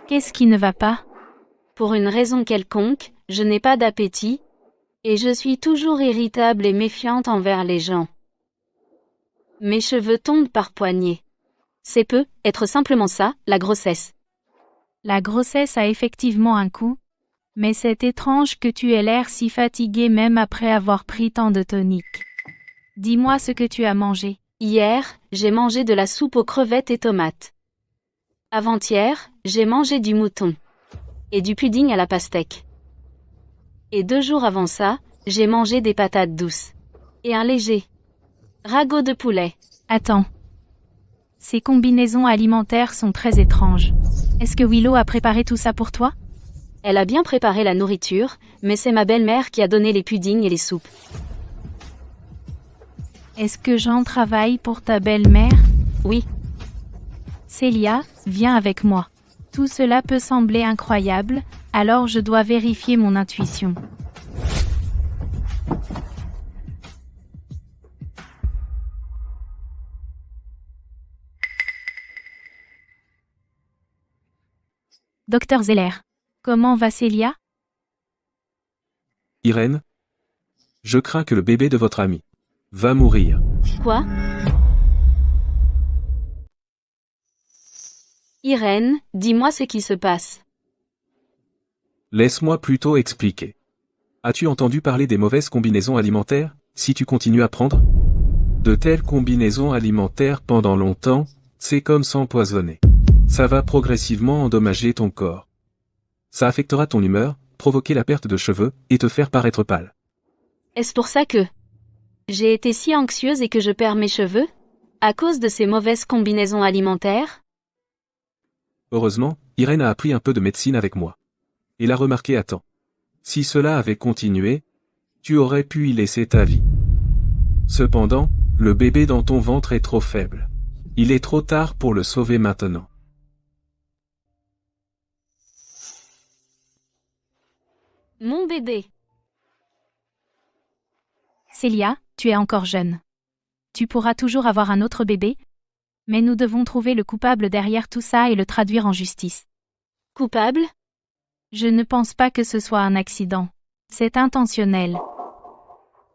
Qu'est-ce qui ne va pas? Pour une raison quelconque, je n'ai pas d'appétit, et je suis toujours irritable et méfiante envers les gens. Mes cheveux tombent par poignées. C'est être simplement ça, la grossesse. La grossesse a effectivement un coût, mais c'est étrange que tu aies l'air si fatigué même après avoir pris tant de tonique. Dis-moi ce que tu as mangé. Hier, j'ai mangé de la soupe aux crevettes et tomates. Avant-hier, j'ai mangé du mouton. Et du pudding à la pastèque. Et 2 jours avant ça, j'ai mangé des patates douces. Et un léger ragoût de poulet. Attends. Ces combinaisons alimentaires sont très étranges. Est-ce que Willow a préparé tout ça pour toi? Elle a bien préparé la nourriture, mais c'est ma belle-mère qui a donné les puddings et les soupes. Est-ce que Jean travaille pour ta belle-mère? Oui. Célia, viens avec moi. Tout cela peut sembler incroyable, alors je dois vérifier mon intuition. Docteur Zeller, comment va Célia? Irène? Je crains que le bébé de votre ami va mourir. Quoi? Irène, dis-moi ce qui se passe. Laisse-moi plutôt expliquer. As-tu entendu parler des mauvaises combinaisons alimentaires, si tu continues à prendre de telles combinaisons alimentaires pendant longtemps, c'est comme s'empoisonner. Ça va progressivement endommager ton corps. Ça affectera ton humeur, provoquer la perte de cheveux, et te faire paraître pâle. Est-ce pour ça que j'ai été si anxieuse et que je perds mes cheveux? À cause de ces mauvaises combinaisons alimentaires? Heureusement, Irène a appris un peu de médecine avec moi. Et l'a remarqué à temps. Si cela avait continué, tu aurais pu y laisser ta vie. Cependant, le bébé dans ton ventre est trop faible. Il est trop tard pour le sauver maintenant. Mon bébé. Célia, tu es encore jeune. Tu pourras toujours avoir un autre bébé, mais nous devons trouver le coupable derrière tout ça et le traduire en justice. Coupable? Je ne pense pas que ce soit un accident. C'est intentionnel.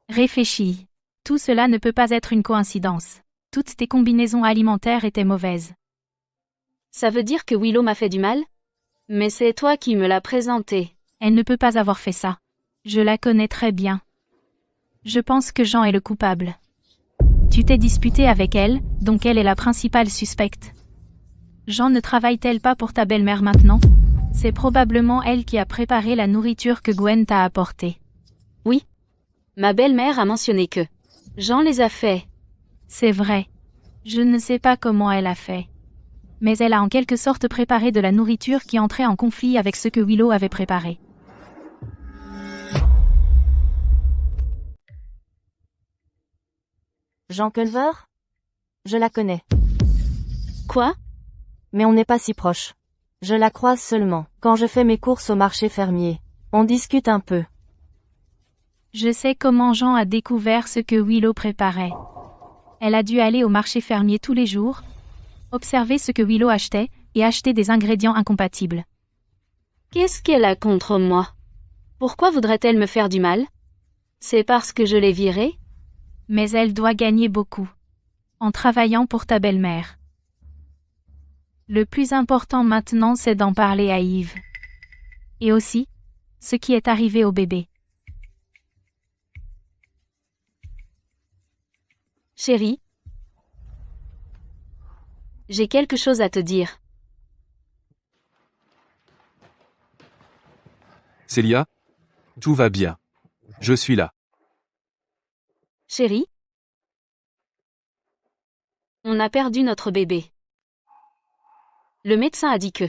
Réfléchis. Tout cela ne peut pas être une coïncidence. Toutes tes combinaisons alimentaires étaient mauvaises. Ça veut dire que Willow m'a fait du mal? Mais c'est toi qui me l'as présenté. Elle ne peut pas avoir fait ça. Je la connais très bien. Je pense que Jean est le coupable. Tu t'es disputé avec elle, donc elle est la principale suspecte. Jean ne travaille-t-elle pas pour ta belle-mère maintenant? C'est probablement elle qui a préparé la nourriture que Gwen t'a apportée. Oui. Ma belle-mère a mentionné que Jean les a fait. C'est vrai. Je ne sais pas comment elle a fait. Mais elle a en quelque sorte préparé de la nourriture qui entrait en conflit avec ce que Willow avait préparé. Jean Culver? Je la connais. Quoi? Mais on n'est pas si proches. Je la croise seulement, quand je fais mes courses au marché fermier. On discute un peu. Je sais comment Jean a découvert ce que Willow préparait. Elle a dû aller au marché fermier tous les jours, observer ce que Willow achetait, et acheter des ingrédients incompatibles. Qu'est-ce qu'elle a contre moi? Pourquoi voudrait-elle me faire du mal? C'est parce que je l'ai virée? Mais elle doit gagner beaucoup. En travaillant pour ta belle-mère. Le plus important maintenant c'est d'en parler à Yves. Et aussi, ce qui est arrivé au bébé. Chérie, j'ai quelque chose à te dire. Célia? Tout va bien. Je suis là. Chérie? On a perdu notre bébé. Le médecin a dit que,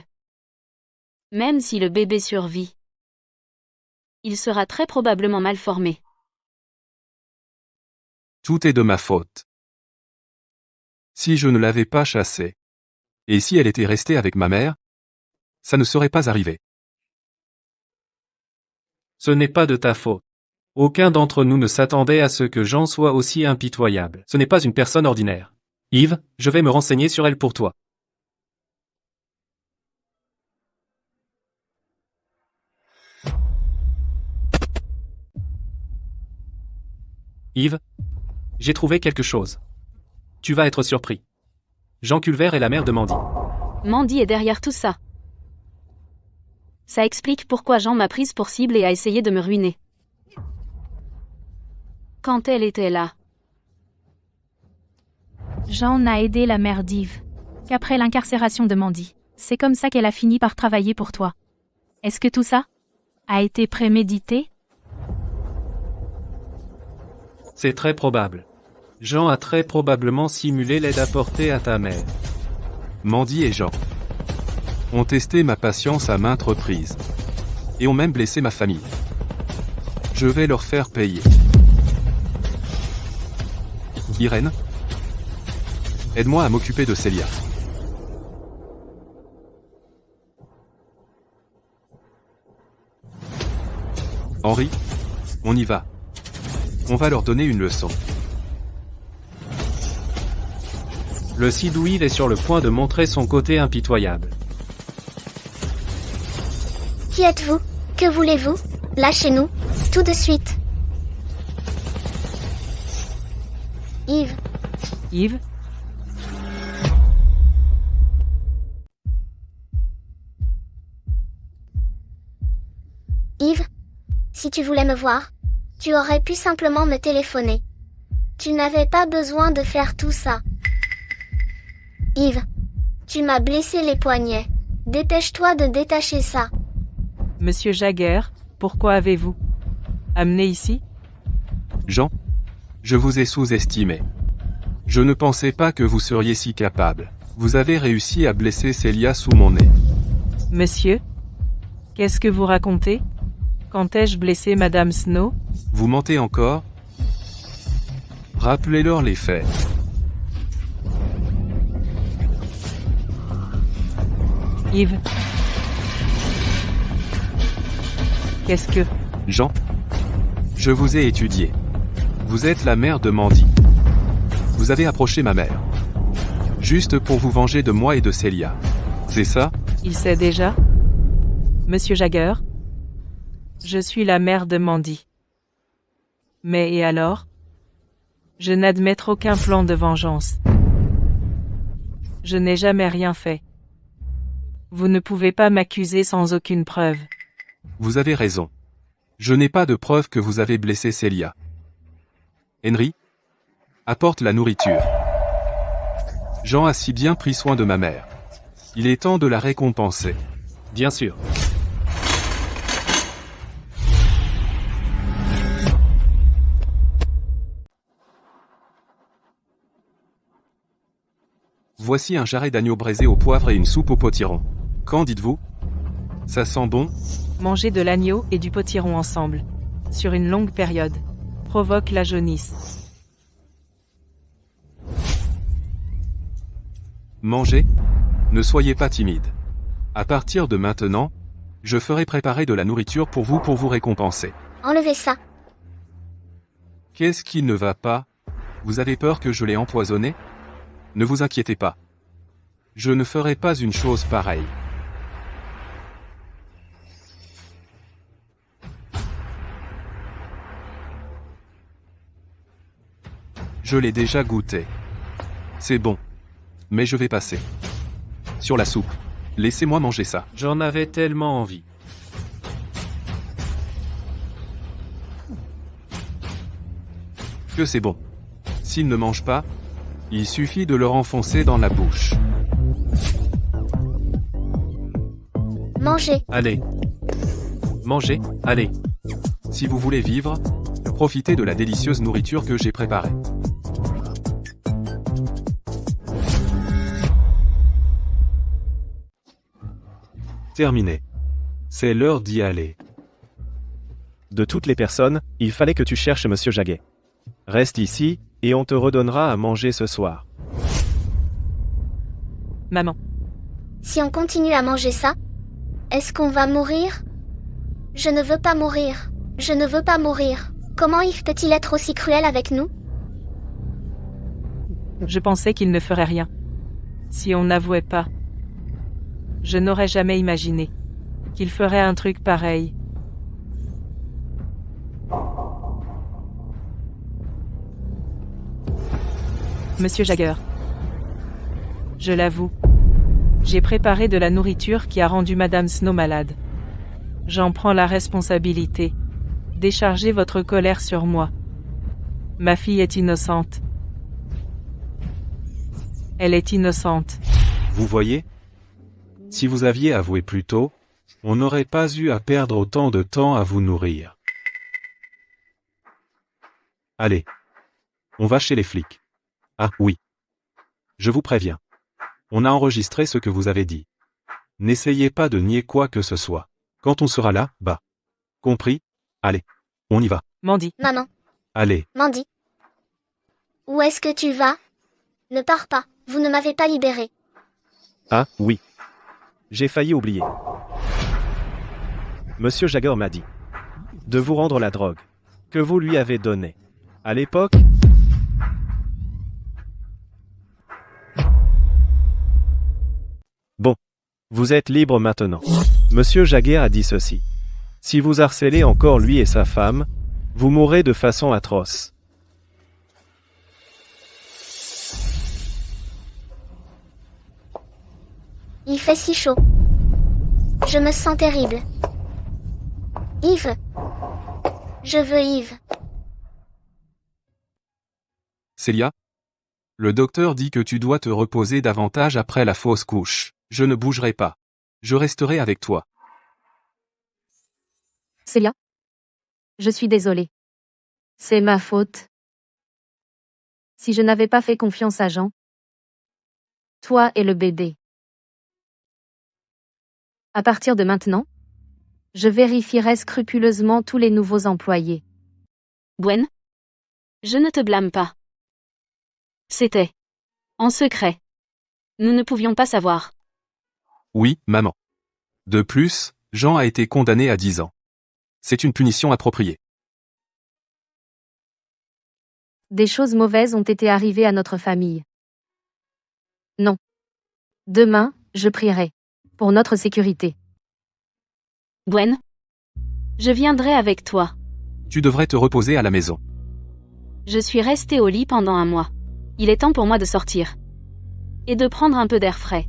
même si le bébé survit, il sera très probablement mal formé. Tout est de ma faute. Si je ne l'avais pas chassée, et si elle était restée avec ma mère, ça ne serait pas arrivé. Ce n'est pas de ta faute. Aucun d'entre nous ne s'attendait à ce que Jean soit aussi impitoyable. Ce n'est pas une personne ordinaire. Yves, je vais me renseigner sur elle pour toi. Yves, j'ai trouvé quelque chose. Tu vas être surpris. Jean Culver est la mère de Mandy. Mandy est derrière tout ça. Ça explique pourquoi Jean m'a prise pour cible et a essayé de me ruiner. Quand elle était là. Jean n'a aidé la mère d'Yves qu'après l'incarcération de Mandy. C'est comme ça qu'elle a fini par travailler pour toi. Est-ce que tout ça a été prémédité? C'est très probable. Jean a très probablement simulé l'aide apportée à ta mère. Mandy et Jean ont testé ma patience à maintes reprises. Et ont même blessé ma famille. Je vais leur faire payer. Irène, aide-moi à m'occuper de Célia. Henri, on y va. On va leur donner une leçon. Le Sidou Yves est sur le point de montrer son côté impitoyable. Qui êtes-vous? Que voulez-vous? Lâchez-nous, tout de suite. Yves, Yves? Yves, si tu voulais me voir, tu aurais pu simplement me téléphoner. Tu n'avais pas besoin de faire tout ça. Yves, tu m'as blessé les poignets. Dépêche-toi de détacher ça. Monsieur Jagger, pourquoi avez-vous amené ici? Jean, je vous ai sous-estimé. Je ne pensais pas que vous seriez si capable. Vous avez réussi à blesser Célia sous mon nez. Monsieur? Qu'est-ce que vous racontez? Quand ai-je blessé Madame Snow? Vous mentez encore? Rappelez-leur les faits. Yves? Qu'est-ce que... Jean, je vous ai étudié. Vous êtes la mère de Mandy. Vous avez approché ma mère. Juste pour vous venger de moi et de Célia. C'est ça? Il sait déjà? Monsieur Jagger? Je suis la mère de Mandy. Mais et alors? Je n'admettrai aucun plan de vengeance. Je n'ai jamais rien fait. Vous ne pouvez pas m'accuser sans aucune preuve. Vous avez raison. Je n'ai pas de preuve que vous avez blessé Célia. Henry, apporte la nourriture. Jean a si bien pris soin de ma mère. Il est temps de la récompenser. Bien sûr. Voici un jarret d'agneau braisé au poivre et une soupe au potiron. Qu'en dites-vous? Ça sent bon? Manger de l'agneau et du potiron ensemble, sur une longue période, provoque la jaunisse. Mangez. Ne soyez pas timide. À partir de maintenant, je ferai préparer de la nourriture pour vous récompenser. Enlevez ça. Qu'est-ce qui ne va pas? Vous avez peur que je l'ai empoisonné? Ne vous inquiétez pas. Je ne ferai pas une chose pareille. Je l'ai déjà goûté. C'est bon. Mais je vais passer. Sur la soupe. Laissez-moi manger ça. J'en avais tellement envie. Que c'est bon. S'ils ne mangent pas, il suffit de leur enfoncer dans la bouche. Mangez. Allez. Mangez, allez. Si vous voulez vivre, profitez de la délicieuse nourriture que j'ai préparée. Terminé. C'est l'heure d'y aller. De toutes les personnes, il fallait que tu cherches Monsieur Jaguet. Reste ici, et on te redonnera à manger ce soir. Maman. Si on continue à manger ça, est-ce qu'on va mourir? Je ne veux pas mourir. Je ne veux pas mourir. Comment Yves peut-il être aussi cruel avec nous? Je pensais qu'il ne ferait rien. Si on n'avouait pas. Je n'aurais jamais imaginé qu'il ferait un truc pareil. Monsieur Jagger. Je l'avoue. J'ai préparé de la nourriture qui a rendu Madame Snow malade. J'en prends la responsabilité. Déchargez votre colère sur moi. Ma fille est innocente. Elle est innocente. Vous voyez? Si vous aviez avoué plus tôt, on n'aurait pas eu à perdre autant de temps à vous nourrir. Allez. On va chez les flics. Ah oui. Je vous préviens. On a enregistré ce que vous avez dit. N'essayez pas de nier quoi que ce soit. Quand on sera là, bah. Compris? Allez. On y va. Mandy. Maman. Allez. Mandy. Où est-ce que tu vas? Ne pars pas, vous ne m'avez pas libéré. Ah, oui. J'ai failli oublier. Monsieur Jagger m'a dit de vous rendre la drogue que vous lui avez donnée. À l'époque, bon, vous êtes libre maintenant. Monsieur Jagger a dit ceci. Si vous harcelez encore lui et sa femme, vous mourrez de façon atroce. Il fait si chaud. Je me sens terrible. Yves. Je veux Yves. Célia? Le docteur dit que tu dois te reposer davantage après la fausse couche. Je ne bougerai pas. Je resterai avec toi. Célia? Je suis désolée. C'est ma faute. Si je n'avais pas fait confiance à Jean. Toi et le bébé. À partir de maintenant, je vérifierai scrupuleusement tous les nouveaux employés. Gwen? Je ne te blâme pas. C'était en secret. Nous ne pouvions pas savoir. Oui, maman. De plus, Jean a été condamné à 10 ans. C'est une punition appropriée. Des choses mauvaises ont été arrivées à notre famille. Non. Demain, je prierai. Pour notre sécurité. Gwen? Je viendrai avec toi. Tu devrais te reposer à la maison. Je suis restée au lit pendant un mois. Il est temps pour moi de sortir. Et de prendre un peu d'air frais.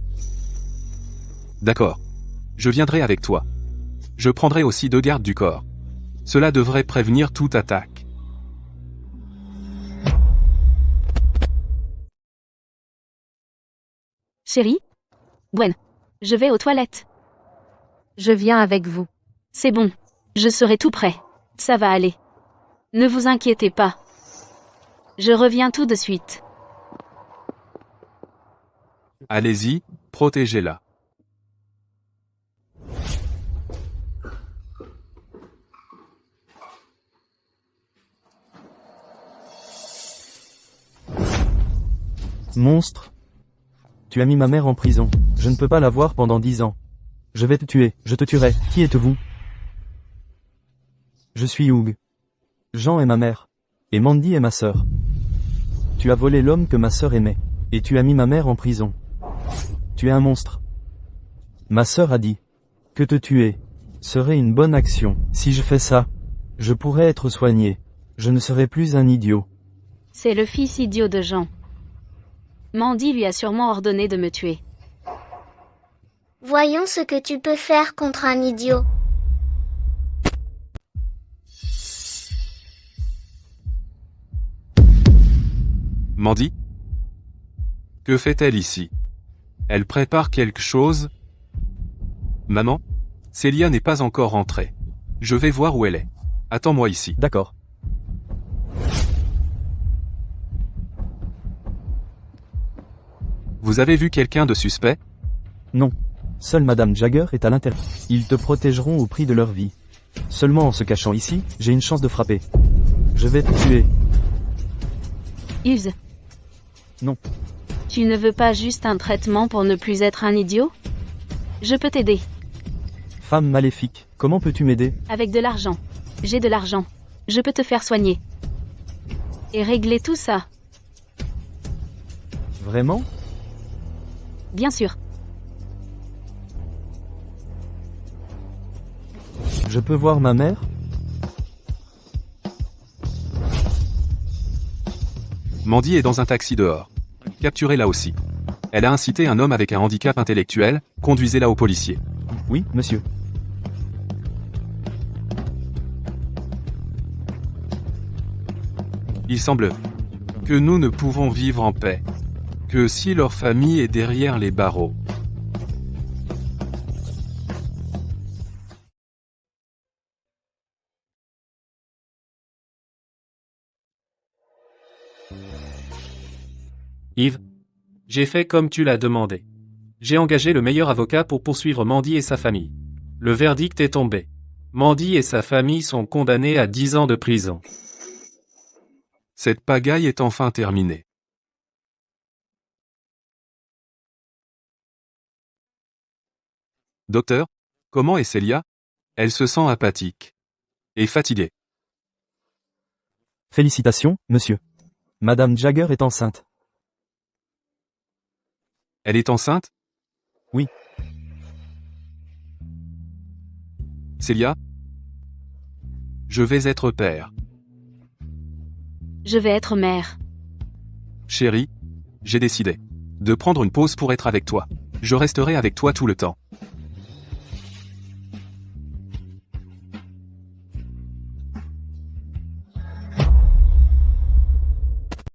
D'accord. Je viendrai avec toi. Je prendrai aussi 2 gardes du corps. Cela devrait prévenir toute attaque. Chérie? Gwen? Je vais aux toilettes. Je viens avec vous. C'est bon. Je serai tout prêt. Ça va aller. Ne vous inquiétez pas. Je reviens tout de suite. Allez-y, protégez-la. Monstre. Tu as mis ma mère en prison. Je ne peux pas la voir pendant 10 ans. Je vais te tuer, je te tuerai. Qui êtes-vous? Je suis Hugh. Jean est ma mère. Et Mandy est ma sœur. Tu as volé l'homme que ma sœur aimait. Et tu as mis ma mère en prison. Tu es un monstre. Ma sœur a dit que te tuer serait une bonne action. Si je fais ça, je pourrais être soigné. Je ne serai plus un idiot. C'est le fils idiot de Jean. Mandy lui a sûrement ordonné de me tuer. Voyons ce que tu peux faire contre un idiot. Mandy? Que fait-elle ici? Elle prépare quelque chose? Maman? Célia n'est pas encore rentrée. Je vais voir où elle est. Attends-moi ici. D'accord. Vous avez vu quelqu'un de suspect? Non. Seule Madame Jagger est à l'intérieur. Ils te protégeront au prix de leur vie. Seulement en se cachant ici, j'ai une chance de frapper. Je vais te tuer. Hughes. Non. Tu ne veux pas juste un traitement pour ne plus être un idiot? Je peux t'aider. Femme maléfique, comment peux-tu m'aider? Avec de l'argent. J'ai de l'argent. Je peux te faire soigner. Et régler tout ça. Vraiment? Bien sûr. Je peux voir ma mère? Mandy est dans un taxi dehors. Capturez-la aussi. Elle a incité un homme avec un handicap intellectuel, conduisez-la au policier. Oui, monsieur. Il semble que nous ne pouvons vivre en paix. Que si leur famille est derrière les barreaux. Yves, j'ai fait comme tu l'as demandé. J'ai engagé le meilleur avocat pour poursuivre Mandy et sa famille. Le verdict est tombé. Mandy et sa famille sont condamnés à 10 ans de prison. Cette pagaille est enfin terminée. Docteur, comment est Célia? Elle se sent apathique. Et fatiguée. Félicitations, monsieur. Madame Jagger est enceinte. Elle est enceinte? Oui. Célia? Je vais être père. Je vais être mère. Chérie, j'ai décidé de prendre une pause pour être avec toi. Je resterai avec toi tout le temps.